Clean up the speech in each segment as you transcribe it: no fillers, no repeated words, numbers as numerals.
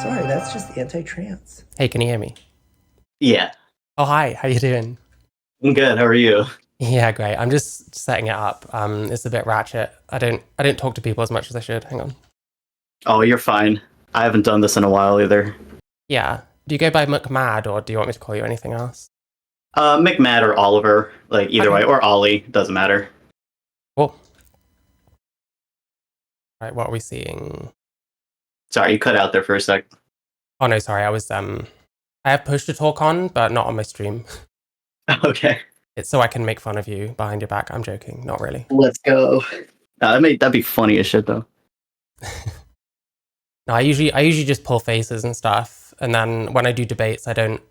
sorry, that's just anti-trans. Hey, can you hear me? Yeah, Oh, hi. How you doing? I'm good. How are you? Yeah, great. I'm just setting it up. It's a bit ratchet. I don't talk to people as much as I should. Hang on. Oh, you're fine. I haven't done this in a while either. Yeah. Do you go by McMad or do you want me to call you anything else? McMad or Oliver, like either Okay. way, or Ollie, doesn't matter. Cool. Right, what are we seeing? Sorry, you cut out there for a sec. Oh no, sorry. I have push to talk on, but not on my stream. Okay, It's so I can make fun of you behind your back. I'm joking. Not really. let's go. That'd be funny as shit though. No, I usually just pull faces and stuff, and then when I do debates, I don't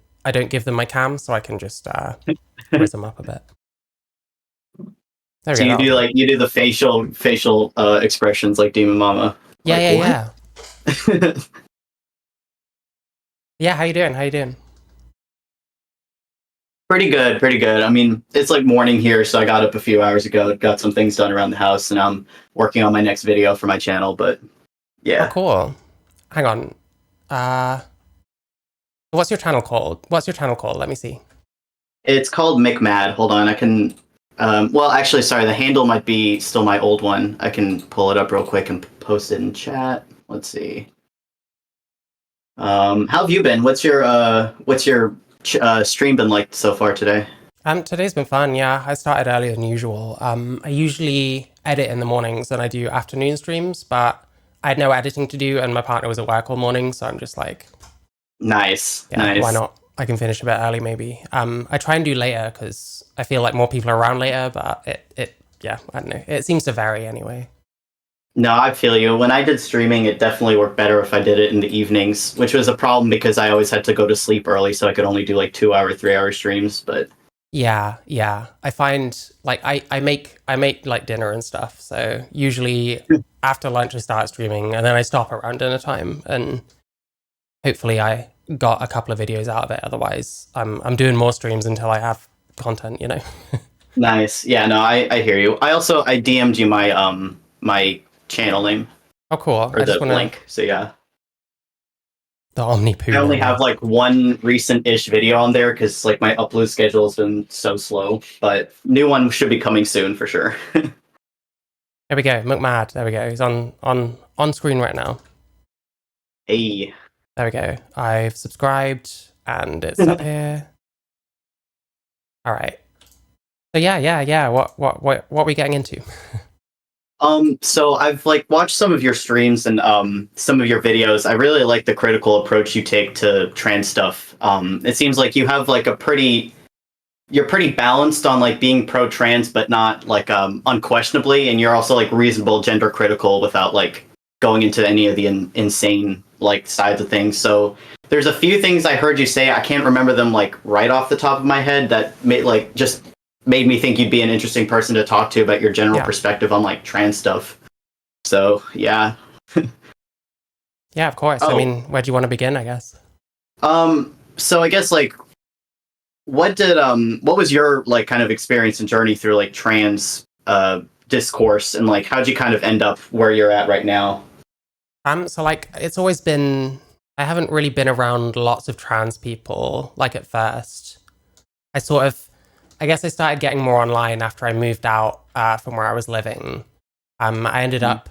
give them my cam, so I can just raise them up a bit. There we So go. you do the facial expressions like Demon Mama. Yeah, Like, yeah, what? yeah. Yeah, how you doing? How you doing? Pretty good, pretty good. I mean, it's like morning here, so I got up a few hours ago, got some things done around the house, and I'm working on my next video for my channel. But Oh, yeah, cool. Hang on. Uh, what's your channel called? What's your channel called? Let me see. it's called McMad. Hold on, I can. Well, actually, sorry, the handle might be still my old one. I can pull it up real quick and post it in chat. Let's see. How have you been? What's your stream been like so far today? Today's been fun. Yeah, I started earlier than usual. I usually edit in the mornings and I do afternoon streams, but I had no editing to do, and my partner was at work all morning, so I'm just like, Nice, yeah, why nice. not? I can finish a bit early maybe. I try and do later because I feel like more people are around later, but yeah, I don't know. It seems to vary anyway. No, I feel you. When I did streaming, it definitely worked better if I did it in the evenings, which was a problem because I always had to go to sleep early, so I could only do like 2 hour, 3 hour streams. But Yeah, yeah. I find like I make like dinner and stuff. So usually after lunch I start streaming and then I stop around dinner time and hopefully I got a couple of videos out of it. Otherwise, I'm doing more streams until I have content, you know. nice, yeah. No, I hear you. I DM'd you my channel name Oh, cool. or I just the want to link. So yeah. the Omni I Poo only one. have like one recent-ish video on there because like my upload schedule has been so slow. But new one should be coming soon for sure. There we go. McMad. There we go. He's on screen right now. Hey, There we go. I've subscribed and it's up here. All right. So yeah. What are we getting into? so I've like watched some of your streams and some of your videos. I really like the critical approach you take to trans stuff. It seems like you have like you're pretty balanced on like being pro trans, but not like unquestionably, and you're also like reasonable gender critical without like going into any of the insane like sides of things. So there's a few things I heard you say. I can't remember them like right off the top of my head that made me think you'd be an interesting person to talk to about your general Yeah. perspective on like trans stuff. So yeah. Yeah, of course. I Oh, mean, where do you want to begin, I guess? so I guess like what was your like kind of experience and journey through like trans discourse, and like how'd you kind of end up where you're at right now? So like it's always been I haven't really been around lots of trans people like at first. I sort of I guess I started getting more online after I moved out from where I was living. I ended Mhm. up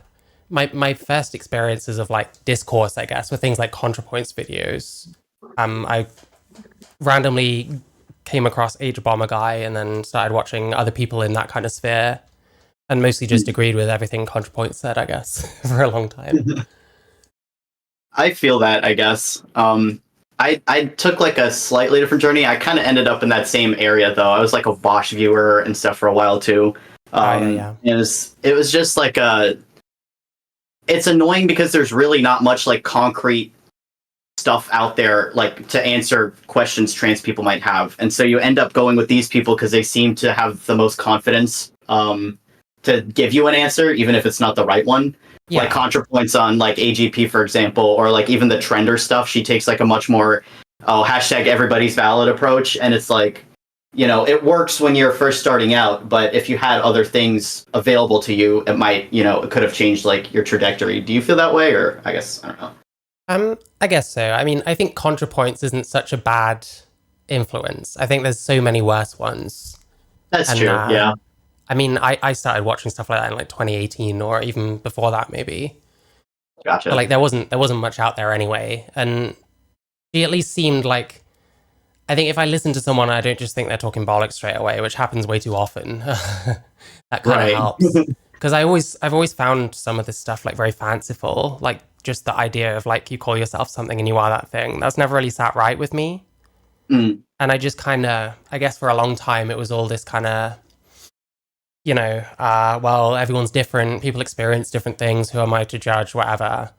my first experiences of like discourse, I guess, were things like ContraPoints videos. I randomly came across Age Bomber Guy and then started watching other people in that kind of sphere and mostly just agreed with everything ContraPoints said, I guess, for a long time. I feel that, I guess. I took like a slightly different journey. I kind of ended up in that same area though. I was like a Bosch viewer and stuff for a while too. Oh yeah. It was just like it's annoying because there's really not much like concrete stuff out there like to answer questions trans people might have, and so you end up going with these people because they seem to have the most confidence to give you an answer even if it's not the right one. Like Yeah. ContraPoints on like AGP for example, or like even the trender stuff, she takes like a much more hashtag everybody's valid approach, and it's like, it works when you're first starting out, but if you had other things available to you, it might, it could have changed like your trajectory. Do you feel that way? Or I guess I don't know. I guess so. I mean, I think ContraPoints isn't such a bad influence. I think there's so many worse ones. That's And true. Yeah. I mean, I started watching stuff like that in like 2018 or even before that maybe. Gotcha. But like there wasn't much out there anyway. And she at least seemed like, I think if I listen to someone, I don't just think they're talking bollocks straight away, which happens way too often. That kind of Right. helps. Because I've always found some of this stuff like very fanciful, like just the idea of like you call yourself something and you are that thing. That's never really sat right with me. Mm. And I just kind of, I guess for a long time, it was all this kind of, well, everyone's different. People experience different things. Who am I to judge? Whatever.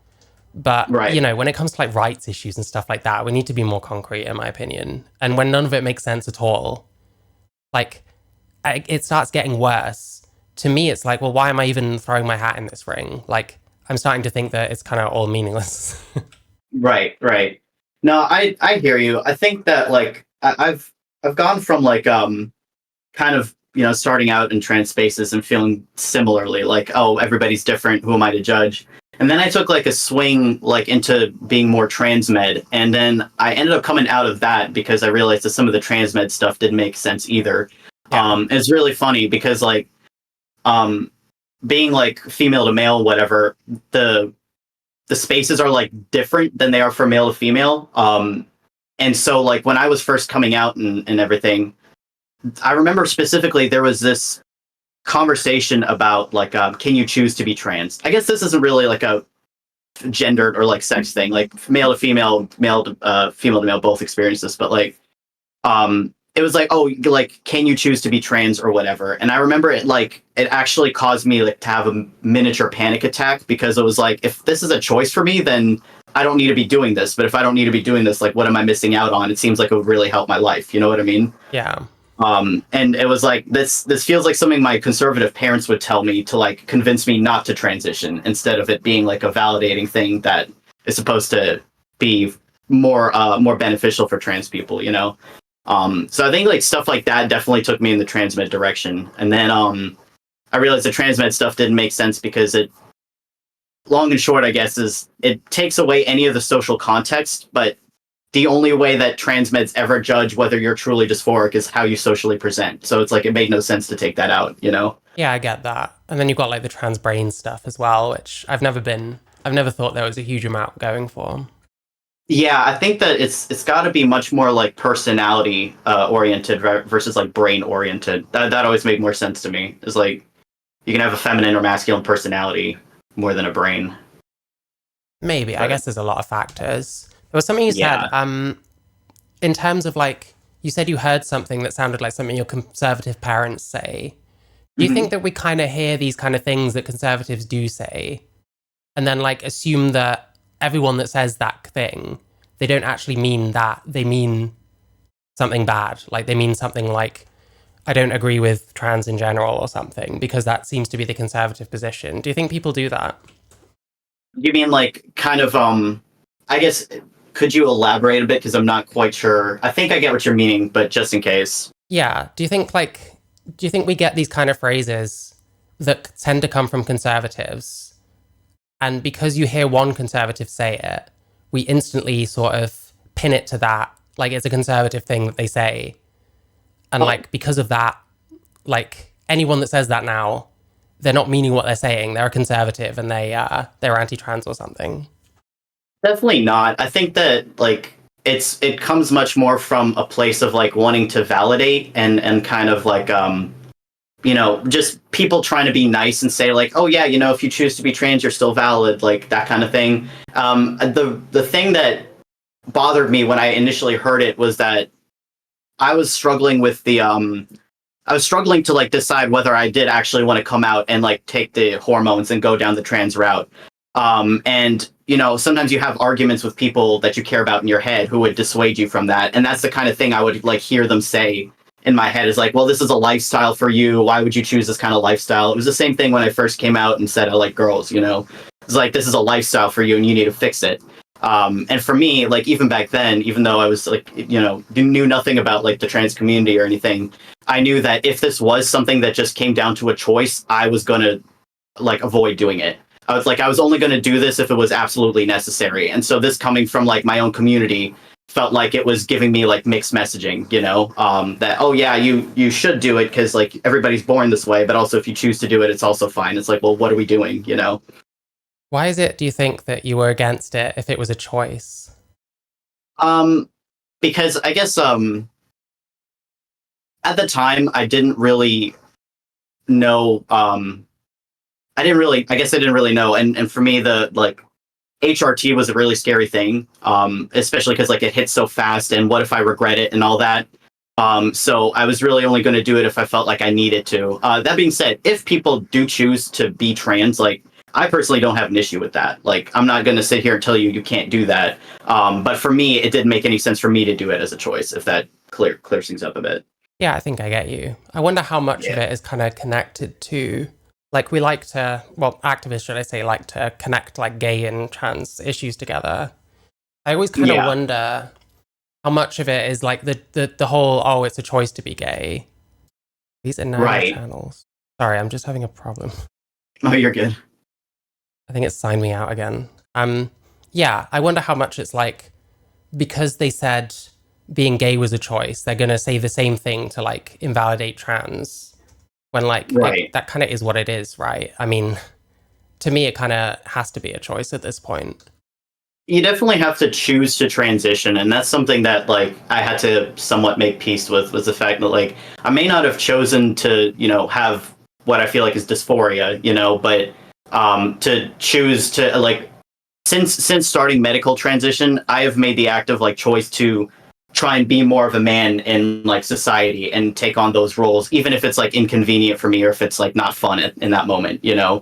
But, Right. when it comes to like rights issues and stuff like that, we need to be more concrete, in my opinion. And when none of it makes sense at all, like it starts getting worse. To me, it's like, well, why am I even throwing my hat in this ring? Like, I'm starting to think that it's kind of all meaningless. Right. Right. No, I hear you. I think that like I've gone from like kind of starting out in trans spaces and feeling similarly like, oh, everybody's different, who am I to judge? And then I took like a swing like into being more transmed, and then I ended up coming out of that because I realized that some of the transmed stuff didn't make sense either. Yeah. It's really funny because like um being like female to male, whatever, the spaces are like different than they are for male to female. And so like when I was first coming out and everything, I remember specifically there was this conversation about like, can you choose to be trans? I guess this isn't really like a gendered or like sex thing. Like male to female, female to male both experience this, but like, it was like, oh, like, can you choose to be trans or whatever? And I remember it actually caused me like to have a miniature panic attack because it was like, if this is a choice for me, then I don't need to be doing this. But if I don't need to be doing this, like, what am I missing out on? It seems like it would really help my life. You know what I mean? Yeah. And it was like this feels like something my conservative parents would tell me to like convince me not to transition instead of it being like a validating thing that is supposed to be more beneficial for trans people, you know. So I think like stuff like that definitely took me in the transmed direction, and then I realized the transmed stuff didn't make sense because it, long and short, I guess, is it takes away any of the social context, but the only way that transmeds ever judge whether you're truly dysphoric is how you socially present. So it's like it made no sense to take that out, you know? Yeah, I get that. And then you've got like the trans brain stuff as well, which I've never thought there was a huge amount going for. Yeah, I think that it's got to be much more like personality oriented versus like brain oriented. That always made more sense to me. It's like you can have a feminine or masculine personality more than a brain. Maybe. I But guess there's a lot of factors. There was something you yeah. said, in terms of like, you said you heard something that sounded like something your conservative parents say. Do you think Mhm. that we kind of hear these kind of things that conservatives do say and then like assume that everyone that says that thing, they don't actually mean that. They mean something bad. Like they mean something like, I don't agree with trans in general or something, because that seems to be the conservative position. Do you think people do that? You mean like kind of I guess could you elaborate a bit because I'm not quite sure. I think I get what you're meaning, but just in case. Yeah. Do you think we get these kind of phrases that tend to come from conservatives? And because you hear one conservative say it, we instantly sort of pin it to that. Like it's a conservative thing that they say. And Oh, like because of that, like anyone that says that now, they're not meaning what they're saying. They're a conservative and they're anti-trans or something. definitely not. I think that like it comes much more from a place of like wanting to validate and kind of like just people trying to be nice and say like, oh yeah, if you choose to be trans, you're still valid, like that kind of thing. The thing that bothered me when I initially heard it was that I was struggling with I was struggling to like decide whether I did actually want to come out and like take the hormones and go down the trans route. And sometimes you have arguments with people that you care about in your head who would dissuade you from that, and that's the kind of thing I would like hear them say in my head is like, well, this is a lifestyle for you. Why would you choose this kind of lifestyle? It was the same thing when I first came out and said I like girls. It's like this is a lifestyle for you, and you need to fix it. And for me, like even back then, even though I was like, knew nothing about like the trans community or anything, I knew that if this was something that just came down to a choice, I was gonna like avoid doing it. I was only going to do this if it was absolutely necessary. And so this coming from like my own community felt like it was giving me like mixed messaging, you know, that, oh yeah, you should do it because like everybody's born this way, but also if you choose to do it, it's also fine. It's like, well, what are we doing, you know? Why is it, do you think, that you were against it if it was a choice? Because I guess at the time I didn't really know I guess I didn't really know. And for me, the like HRT was a really scary thing, especially because like it hits so fast. And what if I regret it and all that? So I was really only going to do it if I felt like I needed to. That being said, if people do choose to be trans, like I personally don't have an issue with that. Like I'm not going to sit here and tell you you can't do that. But for me, it didn't make any sense for me to do it as a choice. If that clears things up a bit. Yeah, I think I get you. I wonder how much of it is kind of connected to, like, we like to, well, activists, should I say, like to connect like gay and trans issues together. I always kind of wonder how much of it is like the whole, oh, it's a choice to be gay. These are now channels. Sorry, I'm just having a problem. Oh, you're good. I think it's signed me out again. Yeah, I wonder how much it's like, because they said being gay was a choice, they're going to say the same thing to like invalidate trans, when like that kind of is what it is, right? I mean, to me, it kind of has to be a choice at this point. You definitely have to choose to transition, and that's something that like I had to somewhat make peace with, was the fact that like I may not have chosen to, you know, have what I feel like is dysphoria, you know, but to choose to like since starting medical transition, I have made the active like choice to try and be more of a man in like society and take on those roles, even if it's like inconvenient for me or if it's like not fun in that moment, you know.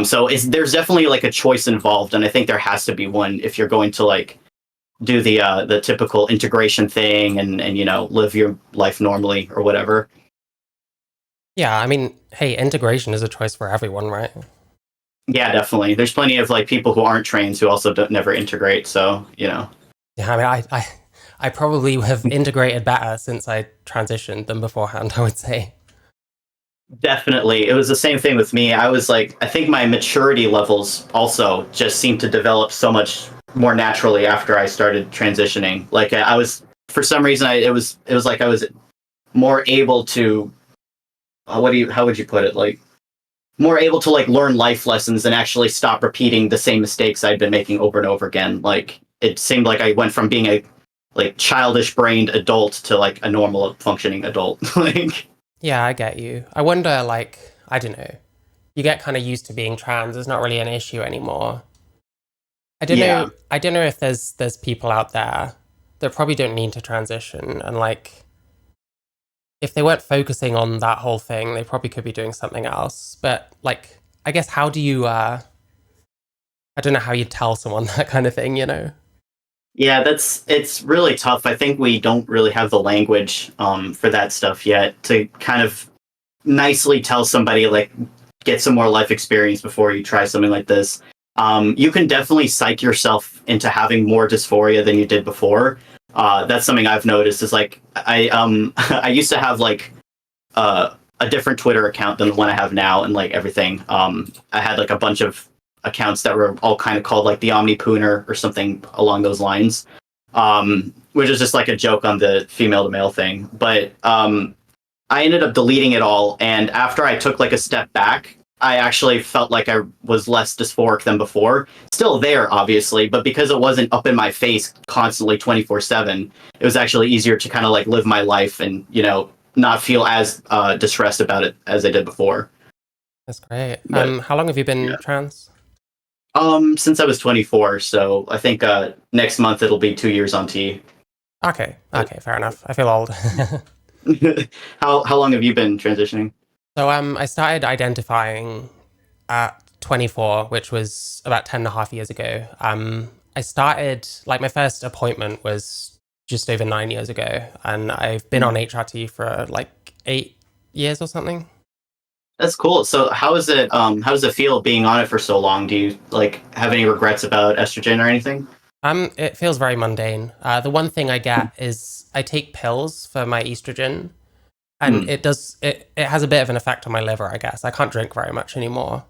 So there's definitely like a choice involved, and I think there has to be one if you're going to like do the typical integration thing and you know live your life normally or whatever. Yeah, I mean, hey, integration is a choice for everyone, right? Yeah, definitely. There's plenty of like people who aren't trans who also never integrate. So you know. Yeah, I mean, I probably have integrated better since I transitioned than beforehand, I would say. Definitely. It was the same thing with me. I was like, I think my maturity levels also just seemed to develop so much more naturally after I started transitioning. Like I was, for some reason, it was like I was more able to, how would you put it? Like more able to like learn life lessons and actually stop repeating the same mistakes I'd been making over and over again. Like it seemed like I went from being a like childish brained adult to like a normal functioning adult. Like yeah, I get you. I wonder, like, I don't know, you get kind of used to being trans. It's not really an issue anymore. I don't know if there's people out there that probably don't need to transition, and like if they weren't focusing on that whole thing, they probably could be doing something else. But like, I guess, how do you I don't know how you tell someone that kind of thing, you know? Yeah, it's really tough. I think we don't really have the language for that stuff yet to kind of nicely tell somebody like get some more life experience before you try something like this. You can definitely psych yourself into having more dysphoria than you did before. That's something I've noticed. Is like I I used to have like a different Twitter account than the one I have now, and like everything. I had like a bunch of accounts that were all kind of called like the Omnipooner or something along those lines, which is just like a joke on the female to male thing. But I ended up deleting it all, and after I took like a step back, I actually felt like I was less dysphoric than before. Still there, obviously, but because it wasn't up in my face constantly 24/7, it was actually easier to kind of like live my life and, you know, not feel as distressed about it as I did before. That's great. But, how long have you been trans? Since I was 24, so I think next month it'll be 2 years on T. Okay, fair enough. I feel old. How long have you been transitioning? So I started identifying at 24, which was about 10 and a half years ago. I started, like, my first appointment was just over 9 years ago, and I've been on HRT for like 8 years or something. That's cool. So how does it feel being on it for so long? Do you like have any regrets about estrogen or anything? It feels very mundane. The one thing I get is I take pills for my estrogen, and it has a bit of an effect on my liver, I guess. I can't drink very much anymore.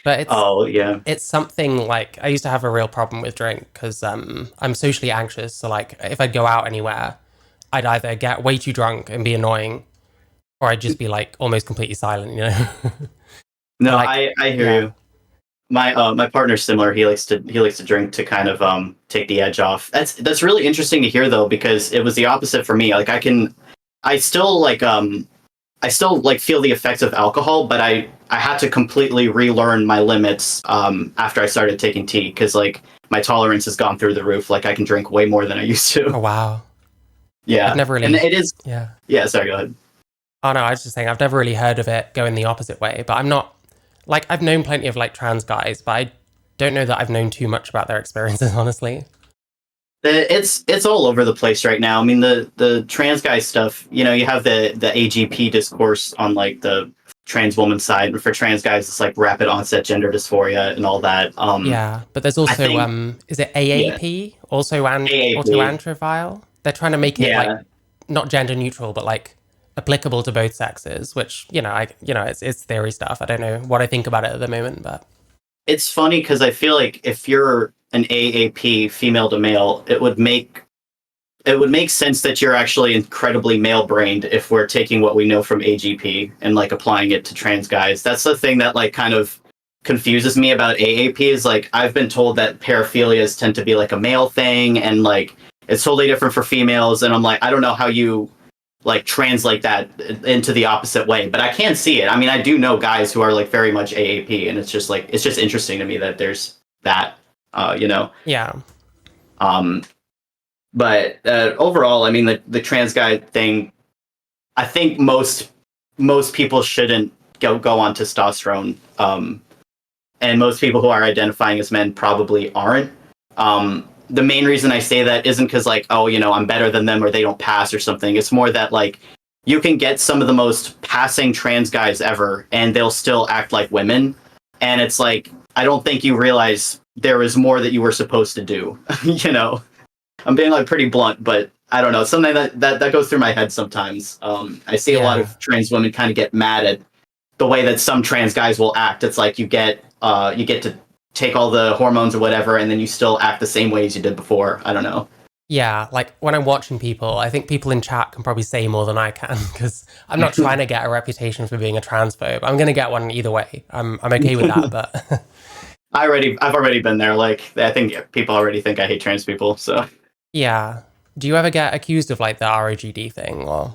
But it's Oh yeah. it's something like I used to have a real problem with drink because I'm socially anxious. So like if I'd go out anywhere, I'd either get way too drunk and be annoying, or I'd just be like almost completely silent, you know. But No, like, I hear yeah, you. My partner's similar. He likes to drink to kind of take the edge off. That's really interesting to hear though, because it was the opposite for me. Like I still I still like feel the effects of alcohol, but I had to completely relearn my limits after I started taking tea, because like my tolerance has gone through the roof. Like I can drink way more than I used oh to. wow, I've Yeah, never and really, it is. yeah. Yeah, sorry, go ahead. Oh no, I was just saying I've never really heard of it going the opposite way. But I'm not like I've known plenty of like trans guys, but I don't know that I've known too much about their experiences, honestly. It's all over the place right now. I mean, the trans guy stuff. You know, you have the AGP discourse on like the trans woman side, but for trans guys, it's like rapid onset gender dysphoria and all that. Yeah, but there's I also think is it yeah, AAP also and auto AAP. antiretroviral? They're trying to make it like Yeah, not gender neutral, but like applicable to both sexes. Which it's theory stuff. I don't know what I think about it at the moment, but it's funny because I feel like if you're an AAP female to male, it would make sense that you're actually incredibly male brained if we're taking what we know from AGP and like applying it to trans guys. That's the thing that like kind of confuses me about AAP is like I've been told that paraphilias tend to be like a male thing and like it's totally different for females, and I'm like I don't know how you like translate that into the opposite way, but I can see it. I mean, I do know guys who are like very much AAP, and it's just interesting to me that there's that you know. yeah, um but overall, I mean, the trans guy thing, I think most people shouldn't go on testosterone, and most people who are identifying as men probably aren't. The main reason I say that isn't because like, oh, you know, I'm better than them or they don't pass or something. It's more that like you can get some of the most passing trans guys ever, and they'll still act like women, and it's like I don't think you realize there is more that you were supposed to do. You know. I'm being like pretty blunt, but I don't know. Something that goes through my head sometimes. I see a lot yeah, of trans women kind of get mad at the way that some trans guys will act. It's like you get to take all the hormones or whatever, and then you still act the same way as you did before. I don't know. yeah. Like when I'm watching people, I think people in chat can probably say more than I can because I'm not trying to get a reputation for being a transphobe. I'm gonna get one either way. I'm okay with that, but I've already been there. Like I think people already think I hate trans people. So yeah. Do you ever get accused of like the ROGD thing or?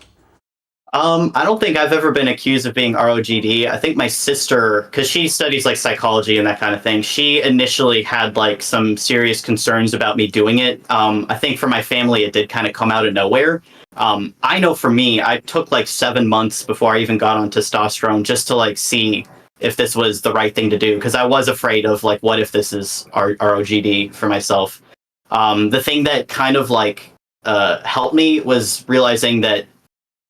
I don't think I've ever been accused of being ROGD. I think my sister, because she studies like psychology and that kind of thing, she initially had like some serious concerns about me doing it. I think for my family, it did kind of come out of nowhere. I know for me, I took like 7 months before I even got on testosterone just to like see if this was the right thing to do, because I was afraid of like, what if this is ROGD for myself? The thing that kind of like helped me was realizing that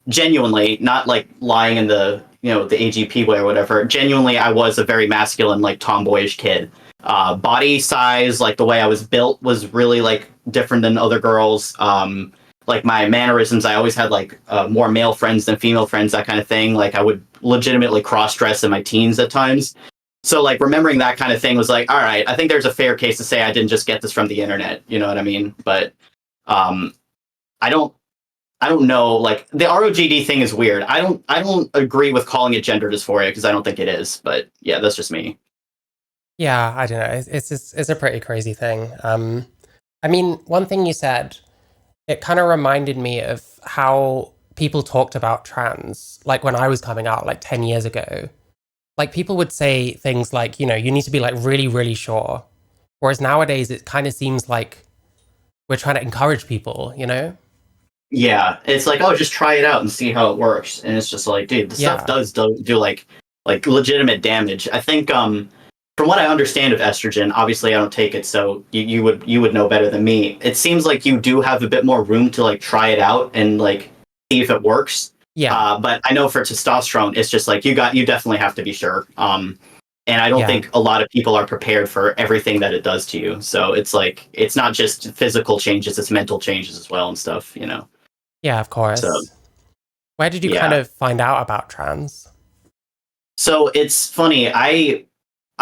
genuinely, not like lying in the AGP way or whatever. Genuinely, I was a very masculine, like tomboyish kid. Body size, like the way I was built, was really like different than other girls. Like my mannerisms, I always had like more male friends than female friends, that kind of thing. Like I would legitimately cross dress in my teens at times. So like remembering that kind of thing was like, all right, I think there's a fair case to say I didn't just get this from the internet. You know what I mean? But um, I don't I don't know. Like the ROGD thing is weird. I don't agree with calling it gender dysphoria because I don't think it is. But yeah, that's just me. Yeah, I don't know. It's a pretty crazy thing. I mean, one thing you said, it kind of reminded me of how people talked about trans, like when I was coming out, like 10 years ago. Like people would say things like, you need to be like really, really sure. Whereas nowadays, it kind of seems like we're trying to encourage people, you know? Yeah, it's like, oh, just try it out and see how it works. And it's just like, dude, the stuff Yeah. does do like legitimate damage. I think from what I understand of estrogen, obviously I don't take it, so you would know better than me. It seems like you do have a bit more room to like try it out and like see if it works. Yeah. But I know for testosterone, it's just like you definitely have to be sure. And I don't Yeah. think a lot of people are prepared for everything that it does to you. So it's like it's not just physical changes; it's mental changes as well and stuff. You know. Yeah, of So course. Where did you kind yeah. of find out about trans? So it's funny. I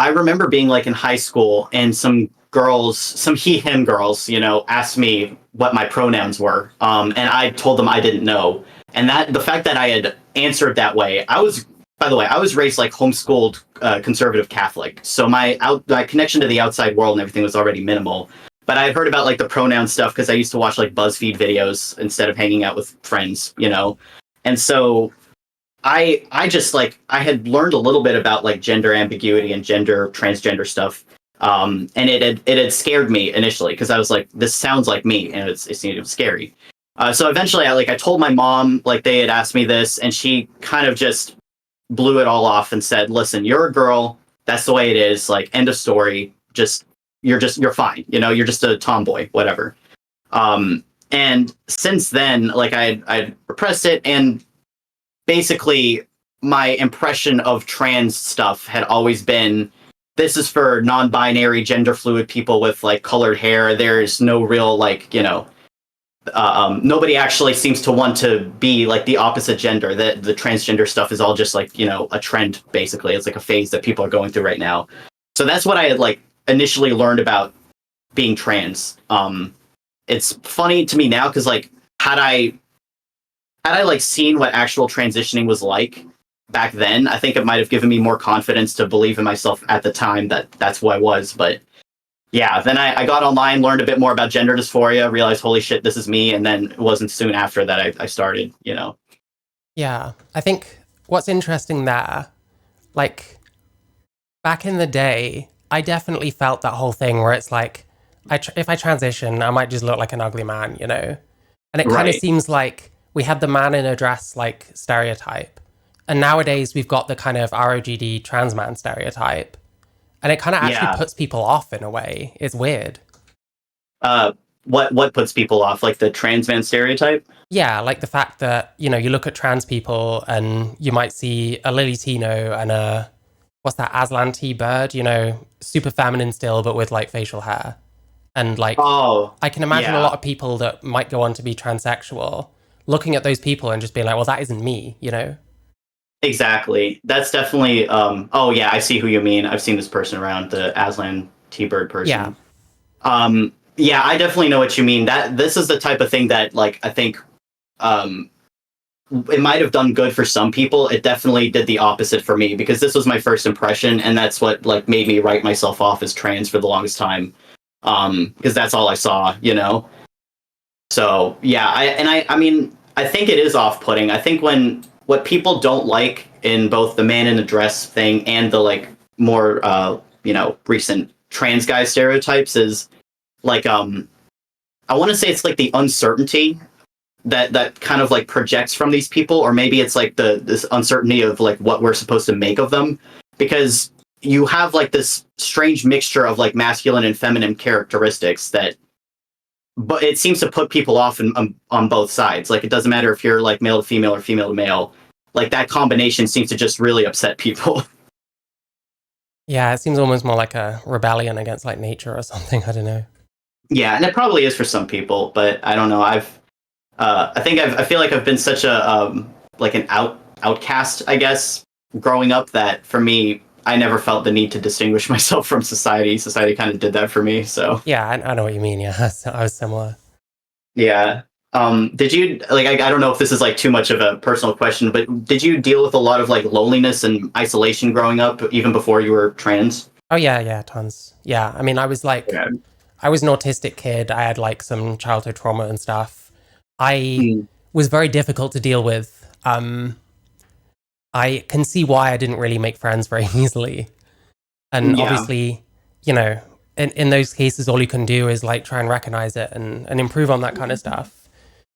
I remember being like in high school and some girls, some he, him girls, asked me what my pronouns were. And I told them I didn't know. And that the fact that I had answered that way, by the way, I was raised like homeschooled conservative Catholic. So my connection to the outside world and everything was already minimal. But I had heard about like the pronoun stuff because I used to watch like BuzzFeed videos instead of hanging out with friends, And so I just like I had learned a little bit about like gender ambiguity and transgender stuff. And it had scared me initially because I was like, this sounds like me, and it seemed scary. So eventually I told my mom, like they had asked me this, and she kind of just blew it all off and said, listen, you're a girl. That's the way it is. Like, end of story. You're fine. You're just a tomboy, whatever. And since then, like I repressed it, and basically my impression of trans stuff had always been, this is for non-binary, gender fluid people with like colored hair. There's no real like, nobody actually seems to want to be like the opposite gender. The transgender stuff is all just like, a trend, basically. It's like a phase that people are going through right now. So that's what I had like initially learned about being trans. It's funny to me now because like had I like seen what actual transitioning was like back then, I think it might have given me more confidence to believe in myself at the time that that's who I was. But yeah, then I got online, learned a bit more about gender dysphoria, realized, holy shit, this is me. And then it wasn't soon after that I started, Yeah, I think what's interesting there, like back in the day, I definitely felt that whole thing where it's like, if I transition, I might just look like an ugly man, And it kind of seems like we had the man in a dress like stereotype. And nowadays we've got the kind of ROGD trans man stereotype. And it kind of actually puts people off in a way. It's weird. What puts people off? Like the trans man stereotype? Yeah, like the fact that, you look at trans people and you might see a Lily Tino and what's that, Aslan T. Bird, super feminine still, but with like facial hair. And like, I can imagine a lot of people that might go on to be transsexual looking at those people and just being like, well, that isn't me, Exactly. That's definitely, I see who you mean. I've seen this person around, the Aslan T. Bird person. Yeah. Yeah, I definitely know what you mean. This is the type of thing that like, I think, it might have done good for some people. It definitely did the opposite for me because this was my first impression, and that's what like made me write myself off as trans for the longest time. Because that's all I saw, So yeah, I mean, I think it is off-putting. I think what people don't like in both the man in a dress thing and the like more recent trans guy stereotypes is like I want to say it's like the uncertainty that kind of like projects from these people, or maybe it's like this uncertainty of like what we're supposed to make of them, because you have like this strange mixture of like masculine and feminine characteristics but it seems to put people off on both sides. Like it doesn't matter if you're like male to female or female to male. Like that combination seems to just really upset people. Yeah, it seems almost more like a rebellion against like nature or something. I don't know. Yeah, and it probably is for some people, but I don't know. I feel like I've been such a like an outcast, I guess, growing up, that for me, I never felt the need to distinguish myself from society. Society kind of did that for me. So yeah, I know what you mean. Yeah, I was similar. Yeah. Did you like? I don't know if this is like too much of a personal question, but did you deal with a lot of like loneliness and isolation growing up, even before you were trans? Oh yeah, tons. Yeah, I mean, I was like, I was an autistic kid. I had like some childhood trauma and stuff. I was very difficult to deal with. I can see why I didn't really make friends very easily. And obviously, in those cases, all you can do is like try and recognize it and improve on that kind of stuff.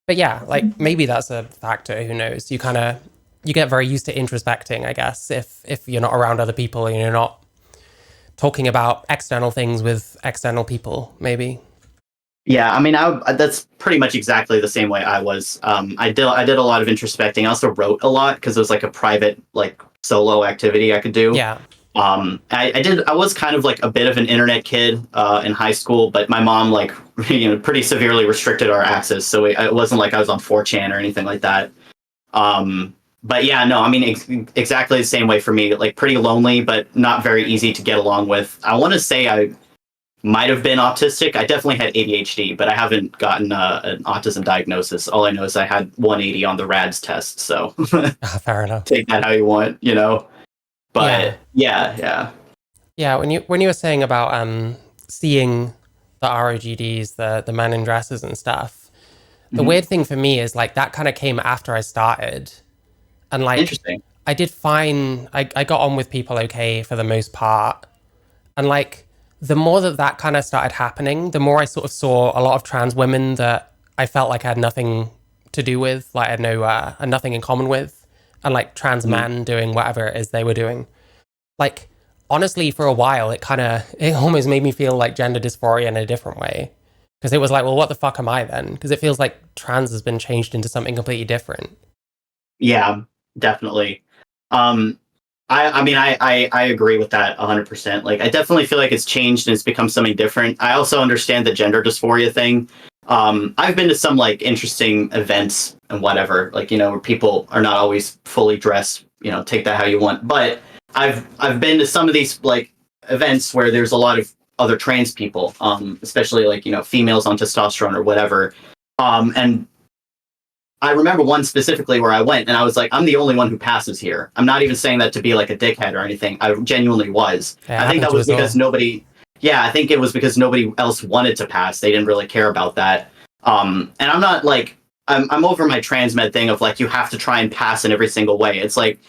But yeah, like maybe that's a factor. Who knows? You get very used to introspecting, I guess, if you're not around other people and you're not talking about external things with external people, maybe. Yeah, I mean, that's pretty much exactly the same way I was. I did a lot of introspecting. I also wrote a lot because it was like a private, like solo activity I could do. Yeah. I was kind of like a bit of an internet kid in high school, but my mom like pretty severely restricted our access, so it wasn't like I was on 4chan or anything like that. but yeah, no, I mean, exactly the same way for me. Like, pretty lonely, but not very easy to get along with. I want to say I might have been autistic. I definitely had ADHD, but I haven't gotten an autism diagnosis. All I know is I had 180 on the RADS test. So Fair enough. take that how you want, you know. But yeah. Yeah, when you were saying about seeing the ROGDs, the men in dresses and stuff, the weird thing for me is like that kind of came after I started, and like Interesting. I did fine. I got on with people okay for the most part, and like the more that kind of started happening, the more I sort of saw a lot of trans women that I felt like I had nothing to do with, like I had nothing in common with, and like trans men doing whatever it is they were doing. Like honestly, for a while, it almost made me feel like gender dysphoria in a different way, because it was like, well, what the fuck am I then? Because it feels like trans has been changed into something completely different. Yeah, definitely. I mean, I agree with that 100%. Like, I definitely feel like it's changed and it's become something different. I also understand the gender dysphoria thing. I've been to some like interesting events and whatever, like, you know, where people are not always fully dressed, you know, take that how you want. But I've been to some of these like events where there's a lot of other trans people, especially like, you know, females on testosterone or whatever. And I remember one specifically where I went and I was like, I'm the only one who passes here. I'm not even saying that to be like a dickhead or anything. I genuinely was. Yeah, I think that was because I think it was because nobody else wanted to pass. They didn't really care about that. And I'm not like, I'm over my transmed thing of like, you have to try and pass in every single way. It's like,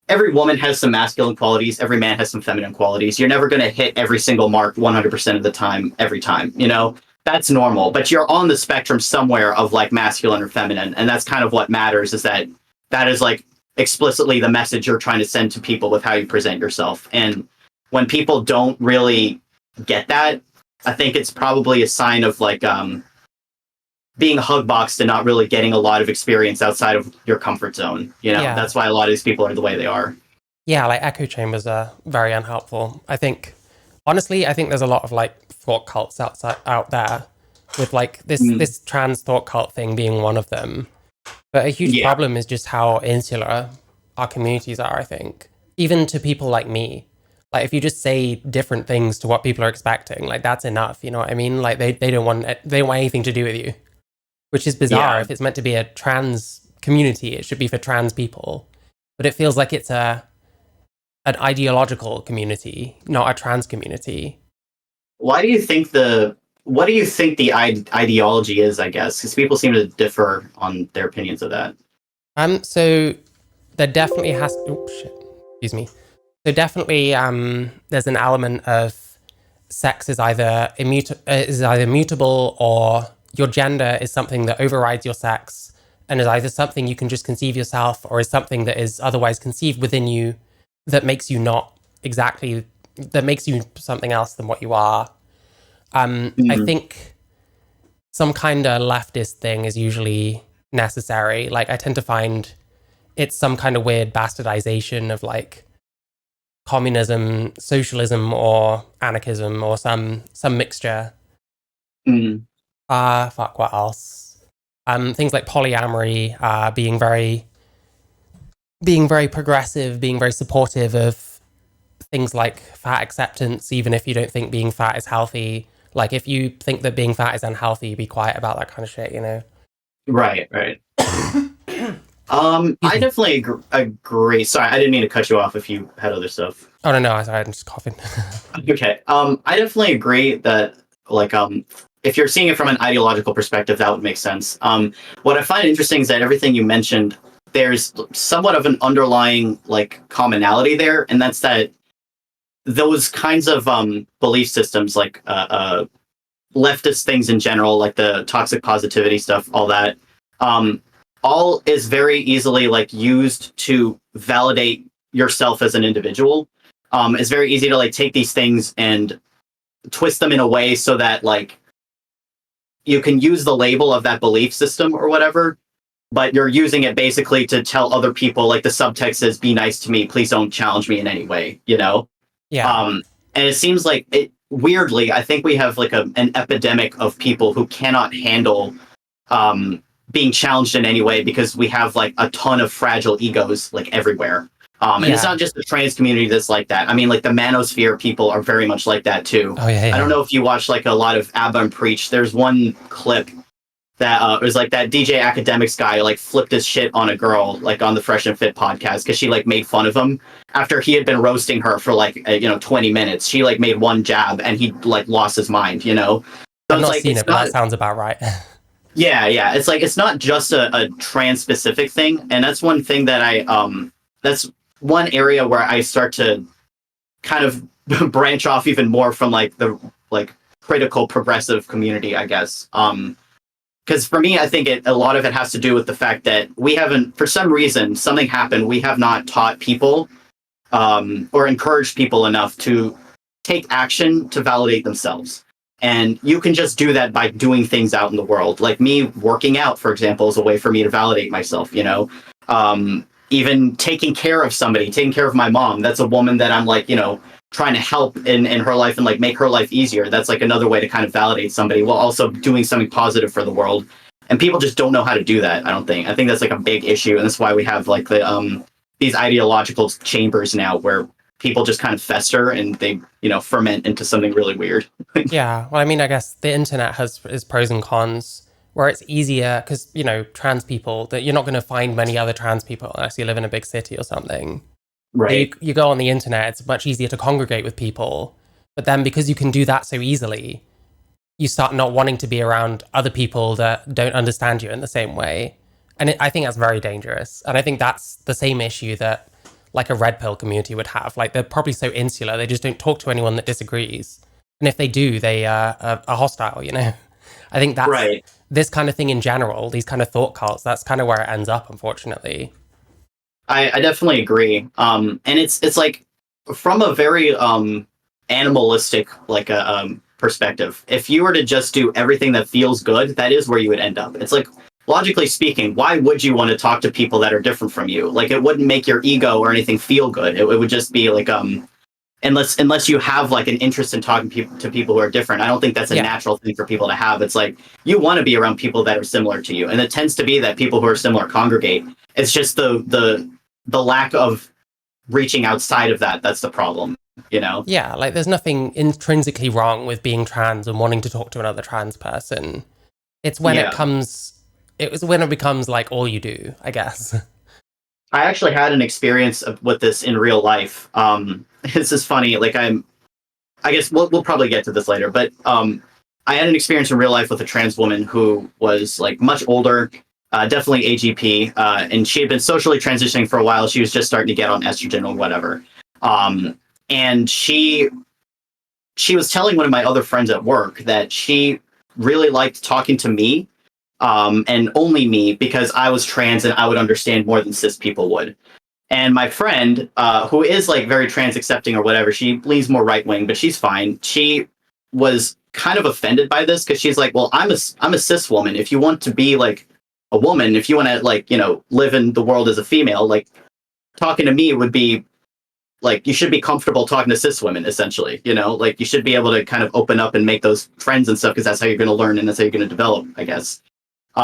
every woman has some masculine qualities. Every man has some feminine qualities. You're never going to hit every single mark 100% of the time, every time, you know? That's normal, but you're on the spectrum somewhere of like masculine or feminine, and that's kind of what matters. Is that is like explicitly the message you're trying to send to people with how you present yourself. And when people don't really get that, I think it's probably a sign of like being hug boxed and not really getting a lot of experience outside of your comfort zone. You know, that's why a lot of these people are the way they are. Yeah, like echo chambers are very unhelpful. I think, honestly, there's a lot of like thought cults out there with like this trans thought cult thing being one of them. But a huge problem is just how insular our communities are, I think. Even to people like me. Like if you just say different things to what people are expecting, like that's enough, you know what I mean? Like they don't want anything to do with you. Which is bizarre. If it's meant to be a trans community, it should be for trans people. But it feels like it's an ideological community, not a trans community. What do you think the ideology is, I guess? Because people seem to differ on their opinions of that. So there definitely excuse me. So definitely there's an element of sex is either mutable, or your gender is something that overrides your sex and is either something you can just conceive yourself or is something that is otherwise conceived within you that makes you something else than what you are. I think some kind of leftist thing is usually necessary. Like I tend to find it's some kind of weird bastardization of like communism, socialism, or anarchism, or some mixture. What else? Things like polyamory, being very progressive, being very supportive of things like fat acceptance, even if you don't think being fat is healthy. Like if you think that being fat is unhealthy, be quiet about that kind of shit, you know? Right. I definitely agree. Sorry, I didn't mean to cut you off if you had other stuff. Oh, no, I'm just coughing. Okay. I definitely agree that, like, if you're seeing it from an ideological perspective, that would make sense. What I find interesting is that everything you mentioned, there's somewhat of an underlying, like, commonality there, and that's that those kinds of belief systems, like leftist things in general, like the toxic positivity stuff, all that, all is very easily like used to validate yourself as an individual. It's very easy to like take these things and twist them in a way so that like you can use the label of that belief system or whatever, but you're using it basically to tell other people, like the subtext says, be nice to me, please don't challenge me in any way, you know? Yeah. And it seems like weirdly, I think we have like an epidemic of people who cannot handle being challenged in any way because we have like a ton of fragile egos like everywhere. And it's not just the trans community that's like that. I mean, like the manosphere people are very much like that too. Oh yeah, yeah. I don't know if you watch like a lot of ABBA and Preach. There's one clip that was like that DJ Academics guy like flipped his shit on a girl like on the Fresh and Fit podcast because she like made fun of him after he had been roasting her for like 20 minutes. She like made one jab and he like lost his mind. So I've not like, seen it, but that sounds about right. Yeah. It's like it's not just a trans specific thing, and that's one thing that that's one area where I start to kind of branch off even more from like the like critical progressive community, I guess. Because for me, I think a lot of it has to do with the fact that we haven't, for some reason, something happened. We have not taught people or encouraged people enough to take action to validate themselves. And you can just do that by doing things out in the world. Like me working out, for example, is a way for me to validate myself, even taking care of somebody, taking care of my mom. That's a woman that I'm like, trying to help in her life and like make her life easier. That's like another way to kind of validate somebody while also doing something positive for the world. And people just don't know how to do that, I don't think. I think that's like a big issue. And that's why we have like the these ideological chambers now where people just kind of fester and they, ferment into something really weird. Yeah. Well, I mean, I guess the internet has its pros and cons where it's easier because, trans people, that you're not going to find many other trans people unless you live in a big city or something. Right. You go on the internet, it's much easier to congregate with people. But then because you can do that so easily, you start not wanting to be around other people that don't understand you in the same way. And I think that's very dangerous. And I think that's the same issue that like a red pill community would have. Like they're probably so insular, they just don't talk to anyone that disagrees. And if they do, they are hostile, I think that's right. This kind of thing in general, these kind of thought cults, that's kind of where it ends up, unfortunately. I definitely agree. And it's like from a very animalistic like perspective. If you were to just do everything that feels good, that is where you would end up. It's like logically speaking, why would you want to talk to people that are different from you? Like it wouldn't make your ego or anything feel good. It would just be like unless you have like an interest in talking to people who are different. I don't think that's a natural thing for people to have. It's like you want to be around people that are similar to you, and it tends to be that people who are similar congregate. It's just the lack of reaching outside of that's the problem, Yeah, like there's nothing intrinsically wrong with being trans and wanting to talk to another trans person. It's when it becomes like all you do, I guess. I actually had an experience with this in real life. This is funny. Like I guess we'll probably get to this later, but I had an experience in real life with a trans woman who was like much older, definitely AGP, and she had been socially transitioning for a while. She was just starting to get on estrogen or whatever. And she was telling one of my other friends at work that she really liked talking to me, and only me, because I was trans and I would understand more than cis people would. And my friend, who is like very trans accepting or whatever, she leans more right wing, but she's fine. She was kind of offended by this because she's like, well, I'm a cis woman. If you want to be like a woman, if you want to like, live in the world as a female, like talking to me would be like, you should be comfortable talking to cis women, essentially, like you should be able to kind of open up and make those friends and stuff because that's how you're going to learn and that's how you're going to develop, I guess. So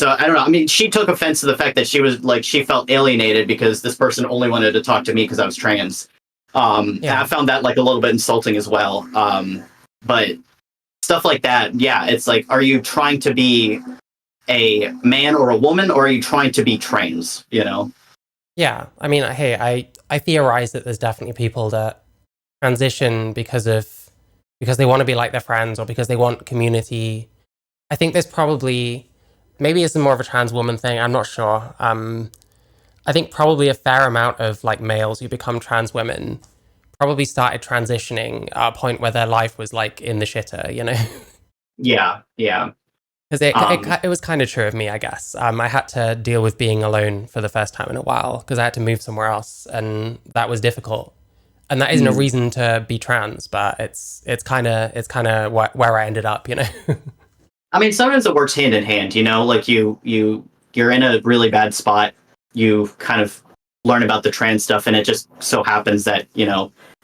I don't know. I mean, she took offense to the fact that she was like, she felt alienated because this person only wanted to talk to me because I was trans. And I found that like a little bit insulting as well. But stuff like that. Yeah. It's like, are you trying to be a man or a woman, or are you trying to be trans, Yeah. I mean, hey, I theorize that there's definitely people that transition because they want to be like their friends or because they want community. I think there's probably, maybe it's more of a trans woman thing, I'm not sure. I think probably a fair amount of like males who become trans women probably started transitioning at a point where their life was like in the shitter, Yeah. Because it was kind of true of me, I guess. I had to deal with being alone for the first time in a while because I had to move somewhere else, and that was difficult. And that isn't a reason to be trans, but it's kind of where I ended up, I mean, sometimes it works hand in hand, like you're in a really bad spot. You kind of learn about the trans stuff, and it just so happens that,